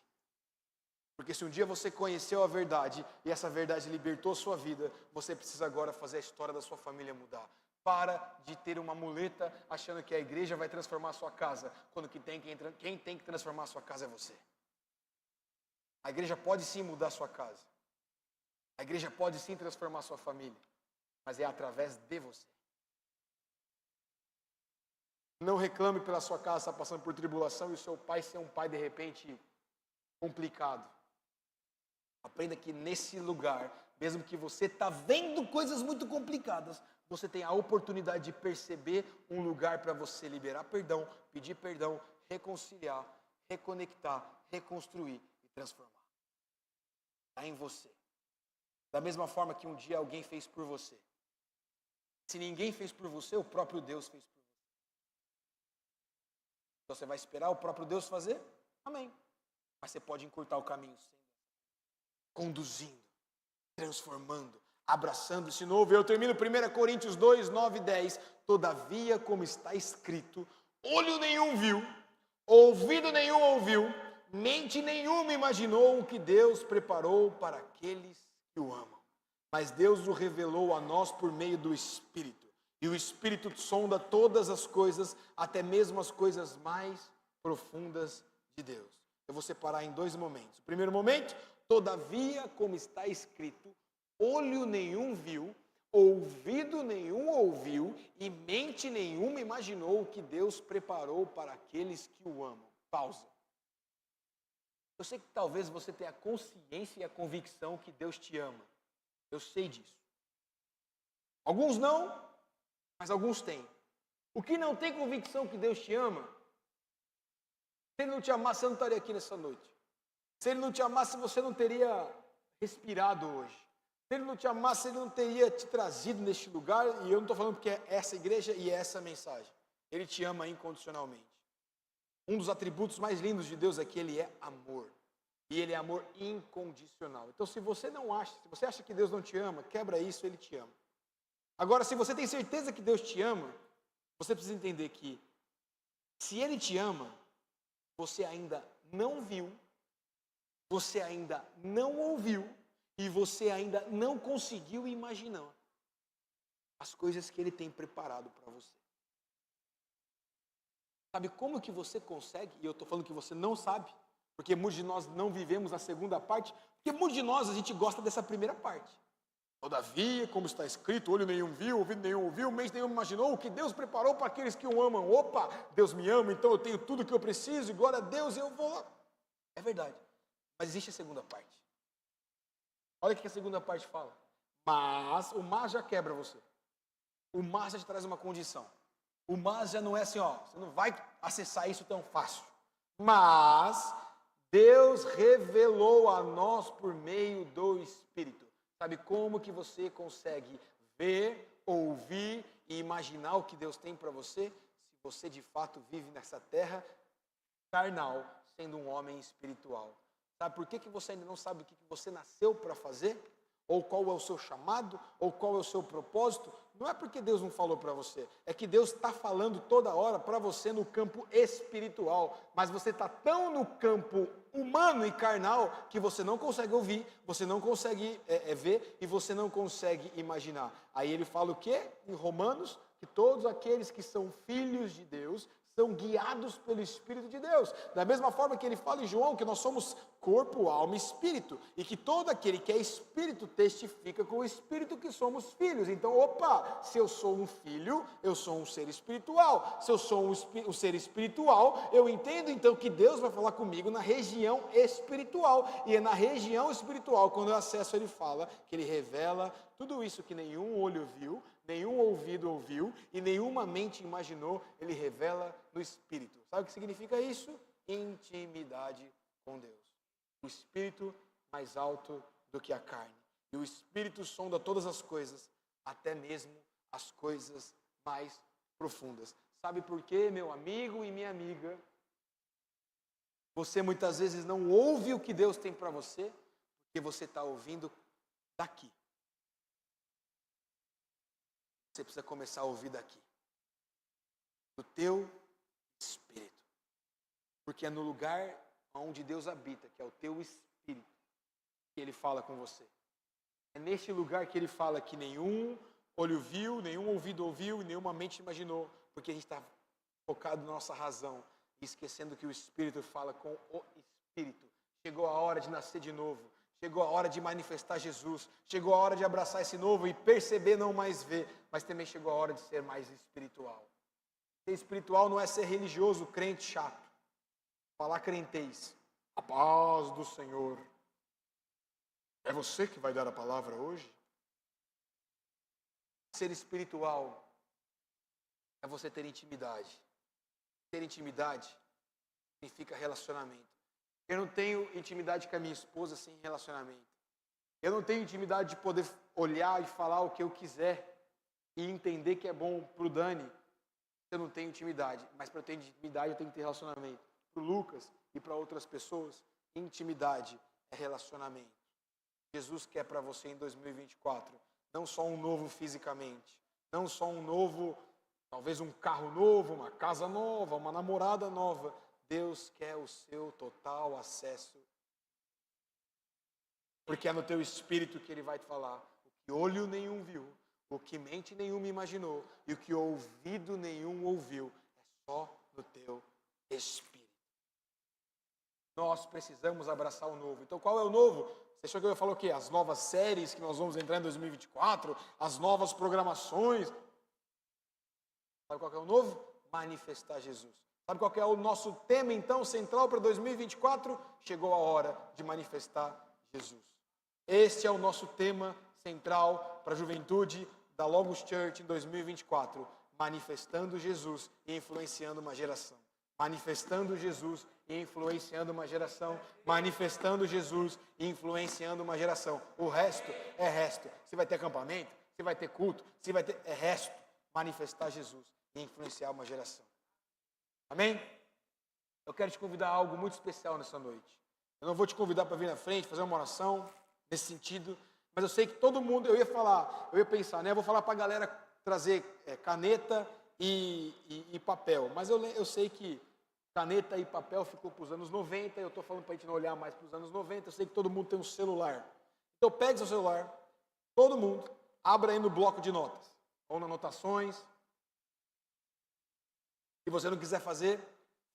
A: Porque se um dia você conheceu a verdade e essa verdade libertou a sua vida, você precisa agora fazer a história da sua família mudar. Para de ter uma muleta achando que a igreja vai transformar a sua casa, quando quem tem que transformar a sua casa é você. A igreja pode sim mudar a sua casa. A igreja pode sim transformar a sua família, mas é através de você. Não reclame pela sua casa estar passando por tribulação e o seu pai ser um pai de repente complicado. Aprenda que nesse lugar, mesmo que você está vendo coisas muito complicadas, você tem a oportunidade de perceber um lugar para você liberar perdão, pedir perdão, reconciliar, reconectar, reconstruir e transformar. Está em você. Da mesma forma que um dia alguém fez por você. Se ninguém fez por você, o próprio Deus fez por você. Então você vai esperar o próprio Deus fazer? Amém. Mas você pode encurtar o caminho sempre. Conduzindo, transformando, abraçando esse novo. Eu termino 1 Coríntios 2, 9 e 10. Todavia, como está escrito: olho nenhum viu, ouvido nenhum ouviu, mente nenhuma imaginou o que Deus preparou para aqueles que o amam. Mas Deus o revelou a nós por meio do Espírito. E o Espírito sonda todas as coisas, até mesmo as coisas mais profundas de Deus. Eu vou separar em dois momentos. O primeiro momento: todavia, como está escrito, olho nenhum viu, ouvido nenhum ouviu, e mente nenhuma imaginou o que Deus preparou para aqueles que o amam. Pausa. Eu sei que talvez você tenha a consciência e a convicção que Deus te ama. Eu sei disso. Alguns não, mas alguns têm. O que não tem convicção que Deus te ama, Se Ele não te amasse, você não estaria aqui nessa noite. Se Ele não te amasse, você não teria respirado hoje. Se Ele não te amasse, Ele não teria te trazido neste lugar. E eu não estou falando porque é essa igreja e é essa mensagem. Ele te ama incondicionalmente. Um dos atributos mais lindos de Deus é que Ele é amor. E Ele é amor incondicional. Então, se você acha que Deus não te ama, quebra isso, Ele te ama. Agora, se você tem certeza que Deus te ama, você precisa entender que, se Ele te ama, você ainda não viu, você ainda não ouviu, e você ainda não conseguiu imaginar as coisas que Ele tem preparado para você. Sabe como que você consegue? E eu estou falando que você não sabe, porque muitos de nós não vivemos a segunda parte, porque muitos de nós a gente gosta dessa primeira parte. Todavia, como está escrito, olho nenhum viu, ouvido nenhum ouviu, mente nenhum imaginou o que Deus preparou para aqueles que o amam. Opa, Deus me ama, então eu tenho tudo o que eu preciso, e glória a Deus, eu vou lá. É verdade, mas existe a segunda parte. Olha o que a segunda parte fala. Mas, o mas já quebra você. O mas já te traz uma condição. O mas já não é assim, você não vai acessar isso tão fácil. Mas Deus revelou a nós por meio do Espírito. Sabe como que você consegue ver, ouvir e imaginar o que Deus tem para você? Se você de fato vive nessa terra carnal, sendo um homem espiritual. Sabe por que você ainda não sabe o que você nasceu para fazer? Ou qual é o seu chamado? Ou qual é o seu propósito? Não é porque Deus não falou para você. É que Deus está falando toda hora para você no campo espiritual. Mas você está tão no campo humano e carnal que você não consegue ouvir, você não consegue ver e você não consegue imaginar. Aí ele fala o quê? Em Romanos, que todos aqueles que são filhos de Deus são guiados pelo Espírito de Deus. Da mesma forma que ele fala em João, que nós somos corpo, alma e espírito. E que todo aquele que é espírito testifica com o Espírito que somos filhos. Então, opa, se eu sou um filho, eu sou um ser espiritual. Se eu sou um ser espiritual, eu entendo então que Deus vai falar comigo na região espiritual. E é na região espiritual, quando eu acesso, ele fala que ele revela tudo isso que nenhum olho viu, nenhum ouvido ouviu e nenhuma mente imaginou, ele revela no Espírito. Sabe o que significa isso? Intimidade com Deus. O Espírito mais alto do que a carne. E o Espírito sonda todas as coisas, até mesmo as coisas mais profundas. Sabe por quê, meu amigo e minha amiga? Você muitas vezes não ouve o que Deus tem para você, porque você está ouvindo daqui. Você precisa começar a ouvir daqui. Do teu espírito. Porque é no lugar onde Deus habita, que é o teu espírito, que Ele fala com você. É neste lugar que Ele fala que nenhum olho viu, nenhum ouvido ouviu e nenhuma mente imaginou. Porque a gente está focado na nossa razão e esquecendo que o Espírito fala com o Espírito. Chegou a hora de nascer de novo. Chegou a hora de manifestar Jesus. Chegou a hora de abraçar esse novo e perceber, não mais ver. Mas também chegou a hora de ser mais espiritual. Ser espiritual não é ser religioso, crente chato. Falar crentez. A paz do Senhor. É você que vai dar a palavra hoje? Ser espiritual é você ter intimidade. Ter intimidade significa relacionamento. Eu não tenho intimidade com a minha esposa sem relacionamento. Eu não tenho intimidade de poder olhar e falar o que eu quiser e entender que é bom para o Dani. Eu não tenho intimidade, mas para eu ter intimidade eu tenho que ter relacionamento. Para o Lucas e para outras pessoas, intimidade é relacionamento. Jesus quer para você em 2024, não só um novo fisicamente, não só um novo, talvez um carro novo, uma casa nova, uma namorada nova. Deus quer o seu total acesso. Porque é no teu espírito que Ele vai te falar. O que olho nenhum viu, o que mente nenhuma imaginou, e o que ouvido nenhum ouviu, é só no teu espírito. Nós precisamos abraçar o novo. Então qual é o novo? Você achou que eu ia falar o quê? As novas séries que nós vamos entrar em 2024, as novas programações. Sabe qual que é o novo? Manifestar Jesus. Sabe qual que é o nosso tema, então, central para 2024? Chegou a hora de manifestar Jesus. Este é o nosso tema central para a juventude da Logos Church em 2024. Manifestando Jesus e influenciando uma geração. Manifestando Jesus e influenciando uma geração, manifestando Jesus e influenciando uma geração. O resto é resto. Se vai ter acampamento, se vai ter culto, se vai ter... É resto. Manifestar Jesus e influenciar uma geração. Amém? Eu quero te convidar a algo muito especial nessa noite. Eu não vou te convidar para vir na frente, fazer uma oração nesse sentido, mas eu sei que todo mundo, eu ia pensar, né? Eu vou falar para a galera trazer caneta e papel, mas eu sei que caneta e papel ficou para os anos 90, eu estou falando para a gente não olhar mais para os anos 90, eu sei que todo mundo tem um celular. Então pegue seu celular, todo mundo, abra aí no bloco de notas, ou nas anotações. Se você não quiser fazer,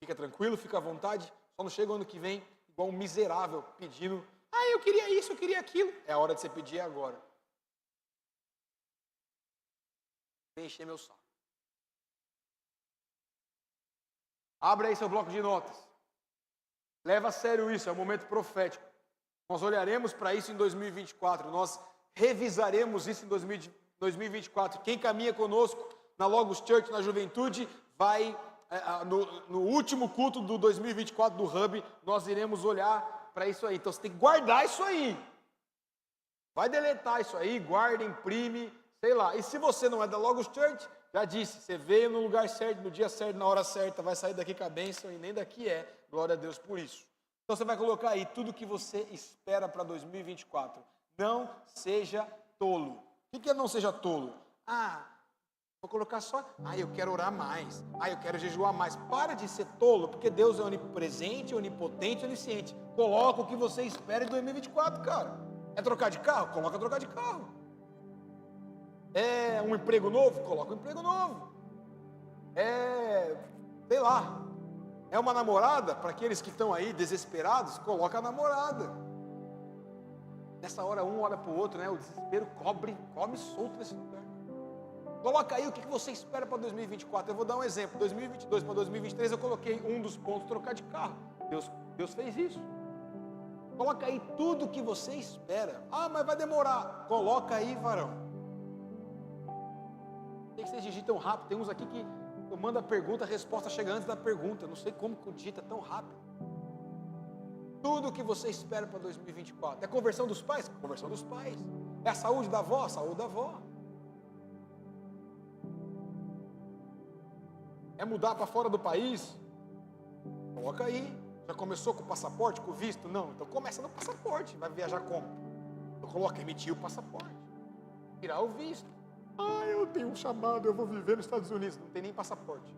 A: fica tranquilo, fica à vontade, só não chega o ano que vem igual um miserável pedindo, eu queria isso, eu queria aquilo. É a hora de você pedir agora. Vem encher meu saco. Abre aí seu bloco de notas. Leva a sério isso, é um momento profético. Nós olharemos para isso em 2024, nós revisaremos isso em 2024. Quem caminha conosco na Logos Church, na juventude, vai, no último culto do 2024 do Hub, nós iremos olhar para isso aí. Então você tem que guardar isso aí. Vai deletar isso aí, guarda, imprime, sei lá. E se você não é da Logos Church, já disse, você veio no lugar certo, no dia certo, na hora certa, vai sair daqui com a bênção e nem daqui é. Glória a Deus por isso. Então você vai colocar aí tudo que você espera para 2024. Não seja tolo. O que é não seja tolo? Vou colocar só, eu quero orar mais, eu quero jejuar mais. Para de ser tolo, porque Deus é onipresente, onipotente, onisciente. Coloca o que você espera em 2024, cara. É trocar de carro? Coloca trocar de carro. É um emprego novo? Coloca um emprego novo. Sei lá, é uma namorada? Para aqueles que estão aí desesperados, coloca a namorada. Nessa hora, um olha para o outro, né? O desespero come solto nesse lugar. Coloca aí o que você espera para 2024. Eu vou dar um exemplo. 2022 para 2023 eu coloquei um dos pontos, trocar de carro. Deus fez isso. Coloca aí tudo o que você espera. Mas vai demorar. Coloca aí, varão. Tem que vocês digitam rápido. Tem uns aqui que eu mando a pergunta, a resposta chega antes da pergunta. Não sei como que digita tão rápido. Tudo o que você espera para 2024. É a conversão dos pais? Conversão dos pais. É a saúde da avó? Saúde da avó. É mudar para fora do país? Coloca aí. Já começou com o passaporte, com o visto? Não. Então começa no passaporte. Vai viajar como? Então coloca, emitir o passaporte. Tirar o visto. Eu tenho um chamado, eu vou viver nos Estados Unidos. Não tem nem passaporte.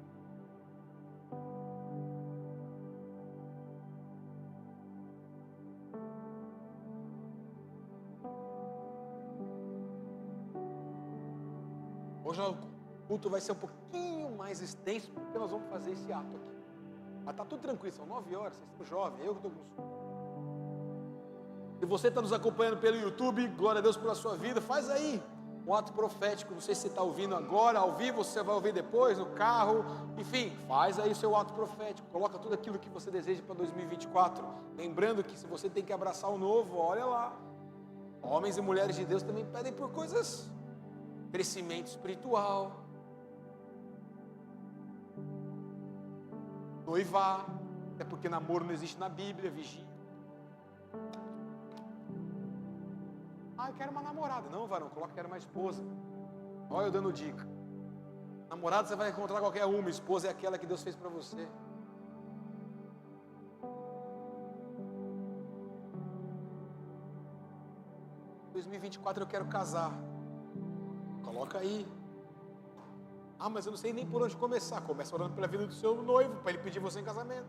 A: Hoje o culto vai ser um pouquinho mais extenso, porque nós vamos fazer esse ato aqui. Mas está tudo tranquilo, são 9 horas, vocês estão jovens, eu que estou com sono. Se você está nos acompanhando pelo YouTube, glória a Deus pela sua vida, faz aí um ato profético. Não sei se você está ouvindo agora, ao vivo, você vai ouvir depois, no carro, enfim, faz aí o seu ato profético, coloca tudo aquilo que você deseja para 2024, lembrando que se você tem que abraçar o novo, olha lá, homens e mulheres de Deus também pedem por coisas, crescimento espiritual, noivar, até porque namoro não existe na Bíblia, vigia. Eu quero uma namorada. Não, varão, coloca que quero uma esposa. Olha eu dando dica. Namorada você vai encontrar qualquer uma, esposa é aquela que Deus fez para você. Em 2024 eu quero casar. Coloca aí. Mas eu não sei nem por onde começar. Começa orando pela vida do seu noivo, para ele pedir você em casamento.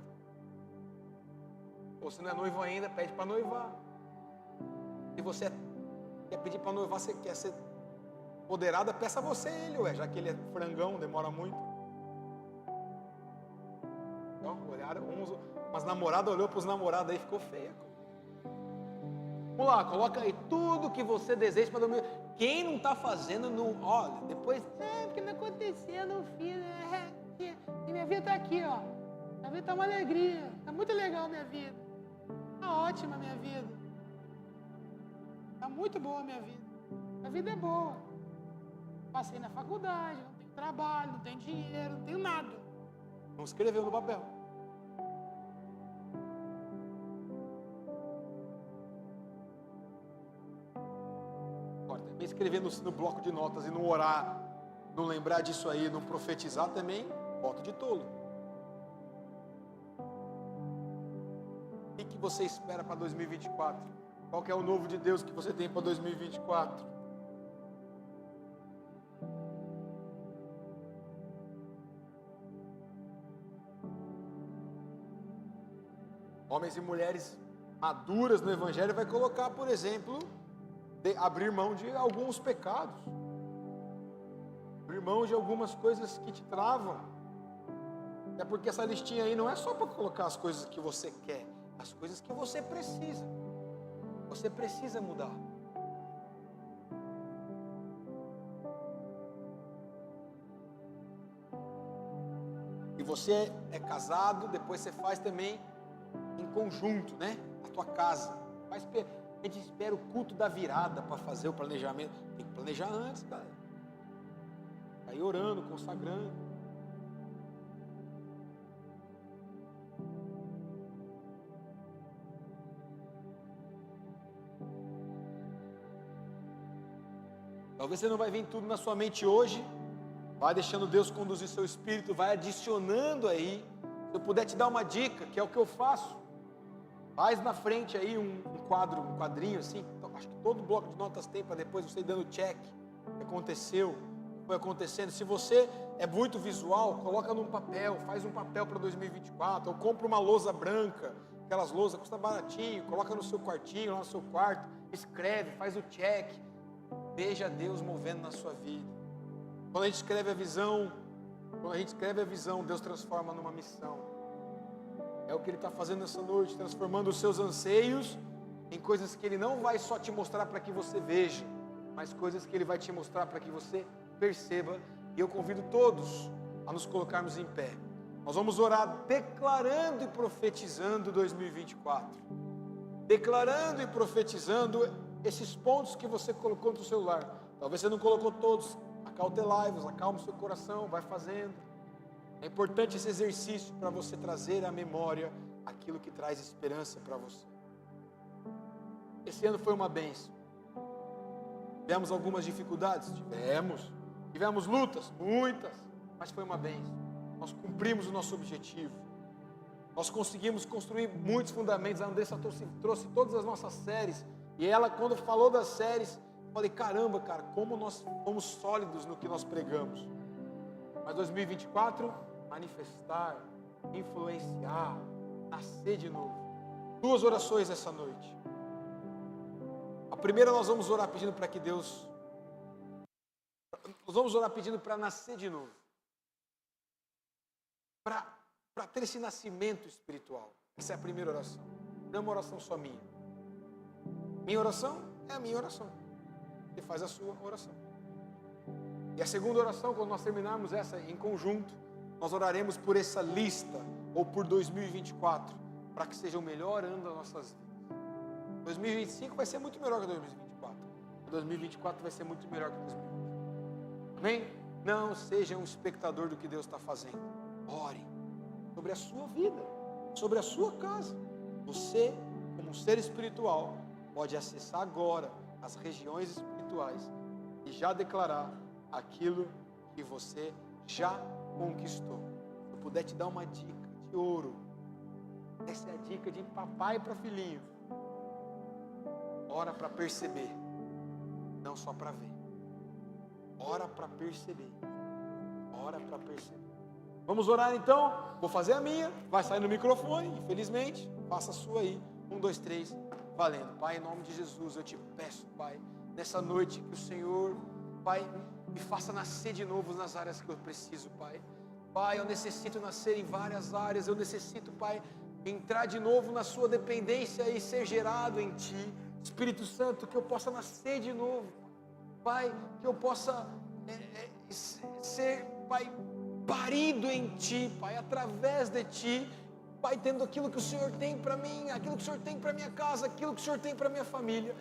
A: Ou se não é noivo ainda, pede para noivar. Se você quer pedir para noivar, você quer ser poderada, peça você ele, já que ele é frangão, demora muito. Então, olharam umas namoradas, olhou para os namorados aí, ficou feia. Vamos lá, coloca aí tudo que você deseja para dormir. Quem não está fazendo, não, olha, depois, porque não aconteceu, não fiz, e minha vida está aqui, ó. Minha vida está uma alegria, está muito legal a minha vida. Está ótima a minha vida. Está muito boa a minha vida. A vida é boa. Passei na faculdade, não tenho trabalho, não tenho dinheiro, não tenho nada. Não escreveu no papel. Quem escrever no bloco de notas e não orar, não lembrar disso aí, não profetizar também, voto de tolo. O que você espera para 2024? Qual que é o novo de Deus que você tem para 2024? Homens e mulheres maduras no Evangelho vai colocar, por exemplo, abrir mão de alguns pecados, abrir mão de algumas coisas que te travam. É porque essa listinha aí não é só para colocar as coisas que você quer, as coisas que você precisa. Você precisa mudar. E você é casado, depois você faz também em conjunto, né? A tua casa. A gente espera o culto da virada para fazer o planejamento. Tem que planejar antes, cara. Aí orando, consagrando. Talvez você não vai vir tudo na sua mente hoje. Vai deixando Deus conduzir seu espírito, vai adicionando aí. Se eu puder te dar uma dica, que é o que eu faço, faz na frente aí um quadrinho assim. Acho que todo bloco de notas tem, para depois você ir dando check. O que aconteceu, o que foi acontecendo. Se você é muito visual, coloca num papel, faz um papel para 2024, ou compra uma lousa branca, aquelas lousas, custa baratinho, coloca no seu quartinho, lá no seu quarto, escreve, faz o check. Veja Deus movendo na sua vida. Quando a gente escreve a visão, Deus transforma numa missão. É o que Ele está fazendo nessa noite, transformando os seus anseios em coisas que Ele não vai só te mostrar para que você veja, mas coisas que Ele vai te mostrar para que você perceba. E eu convido todos a nos colocarmos em pé. Nós vamos orar declarando e profetizando 2024. Declarando e profetizando esses pontos que você colocou no seu celular. Talvez você não colocou todos. Acautelai-vos, acalma o seu coração, vai fazendo. É importante esse exercício para você trazer à memória aquilo que traz esperança para você. Esse ano foi uma bênção. Tivemos algumas dificuldades? Tivemos lutas? Muitas, mas foi uma bênção. Nós cumprimos o nosso objetivo. Nós conseguimos construir muitos fundamentos. A Andressa trouxe todas as nossas séries. E ela, quando falou das séries, eu falei, caramba, cara, como nós fomos sólidos no que nós pregamos. Mas 2024, manifestar, influenciar, nascer de novo. 2 orações essa noite. A primeira nós vamos orar pedindo para que Deus... Nós vamos orar pedindo para nascer de novo. Para ter esse nascimento espiritual. Essa é a primeira oração. Não é uma oração só minha. Minha oração é a minha oração. Você faz a sua oração. E a segunda oração, quando nós terminarmos essa em conjunto, nós oraremos por essa lista, ou por 2024, para que seja o melhor ano das nossas vidas. 2025 vai ser muito melhor que 2024. 2024 vai ser muito melhor que 2025. Amém? Não seja um espectador do que Deus está fazendo. Ore sobre a sua vida, sobre a sua casa. Você, como um ser espiritual, pode acessar agora as regiões espirituais e já declarar aquilo que você já conquistou. Se eu puder te dar uma dica de ouro, essa é a dica de papai para filhinho. Ora para perceber, não só para ver. Ora para perceber. Ora para perceber. Vamos orar então? Vou fazer a minha, vai sair no microfone, infelizmente. Faça a sua aí. 1, 2, 3, valendo. Pai, em nome de Jesus, eu te peço, Pai, nessa noite que o Senhor, Pai, me faça nascer de novo nas áreas que eu preciso, Pai. Pai, eu necessito nascer em várias áreas. Eu necessito, Pai, entrar de novo na sua dependência e ser gerado em Ti. Espírito Santo, que eu possa nascer de novo. Pai, que eu possa ser, Pai, parido em Ti, Pai, através de Ti, Pai, tendo aquilo que o Senhor tem para mim, aquilo que o Senhor tem para minha casa, aquilo que o Senhor tem para minha família.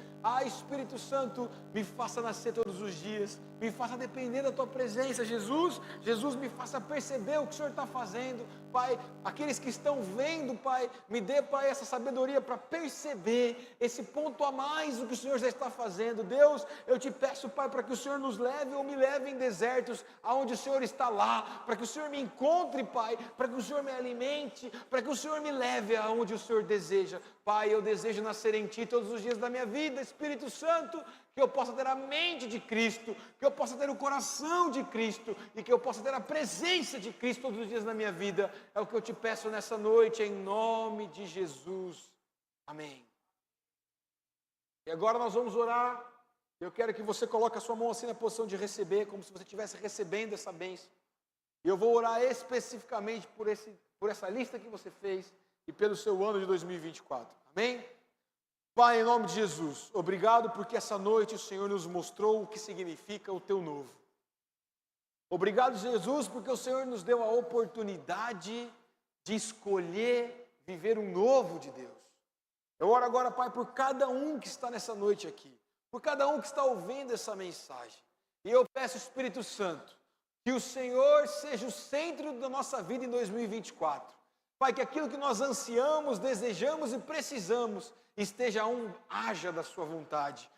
A: Espírito Santo, me faça nascer todos os dias, me faça depender da Tua presença, Jesus. Jesus, me faça perceber o que o Senhor está fazendo, Pai. Aqueles que estão vendo, Pai, me dê, Pai, essa sabedoria para perceber esse ponto a mais do que o Senhor já está fazendo. Deus, eu te peço, Pai, para que o Senhor nos leve ou me leve em desertos, aonde o Senhor está lá, para que o Senhor me encontre, Pai, para que o Senhor me alimente, para que o Senhor me leve aonde o Senhor deseja. Pai, eu desejo nascer em Ti todos os dias da minha vida, Espírito Santo, que eu possa ter a mente de Cristo, que eu possa ter o coração de Cristo, e que eu possa ter a presença de Cristo todos os dias na minha vida. É o que eu te peço nessa noite, em nome de Jesus. Amém. E agora nós vamos orar. Eu quero que você coloque a sua mão assim na posição de receber, como se você estivesse recebendo essa bênção. E eu vou orar especificamente por essa lista que você fez e pelo seu ano de 2024. Amém? Pai, em nome de Jesus, obrigado porque essa noite o Senhor nos mostrou o que significa o Teu novo. Obrigado, Jesus, porque o Senhor nos deu a oportunidade de escolher viver um novo de Deus. Eu oro agora, Pai, por cada um que está nessa noite aqui, por cada um que está ouvindo essa mensagem. E eu peço, Espírito Santo, que o Senhor seja o centro da nossa vida em 2024. Pai, que aquilo que nós ansiamos, desejamos e precisamos, haja da sua vontade,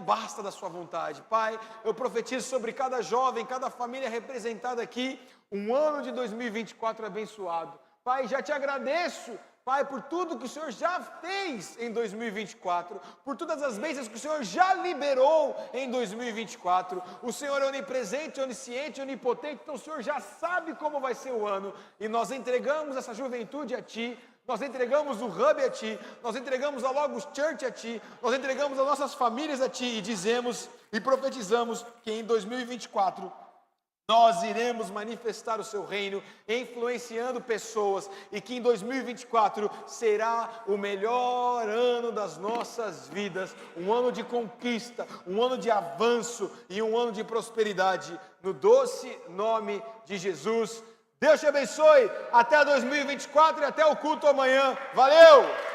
A: basta da sua vontade. Pai, eu profetizo sobre cada jovem, cada família representada aqui, um ano de 2024 abençoado. Pai, já te agradeço, Pai, por tudo que o Senhor já fez em 2024, por todas as bênçãos que o Senhor já liberou em 2024. O Senhor é onipresente, onisciente, onipotente, então o Senhor já sabe como vai ser o ano, e nós entregamos essa juventude a Ti, nós entregamos o Hub a Ti, nós entregamos a Logos Church a Ti, nós entregamos as nossas famílias a Ti, e dizemos e profetizamos que em 2024, nós iremos manifestar o Seu reino, influenciando pessoas, e que em 2024 será o melhor ano das nossas vidas, um ano de conquista, um ano de avanço e um ano de prosperidade, no doce nome de Jesus. Deus te abençoe, até 2024 e até o culto amanhã. Valeu!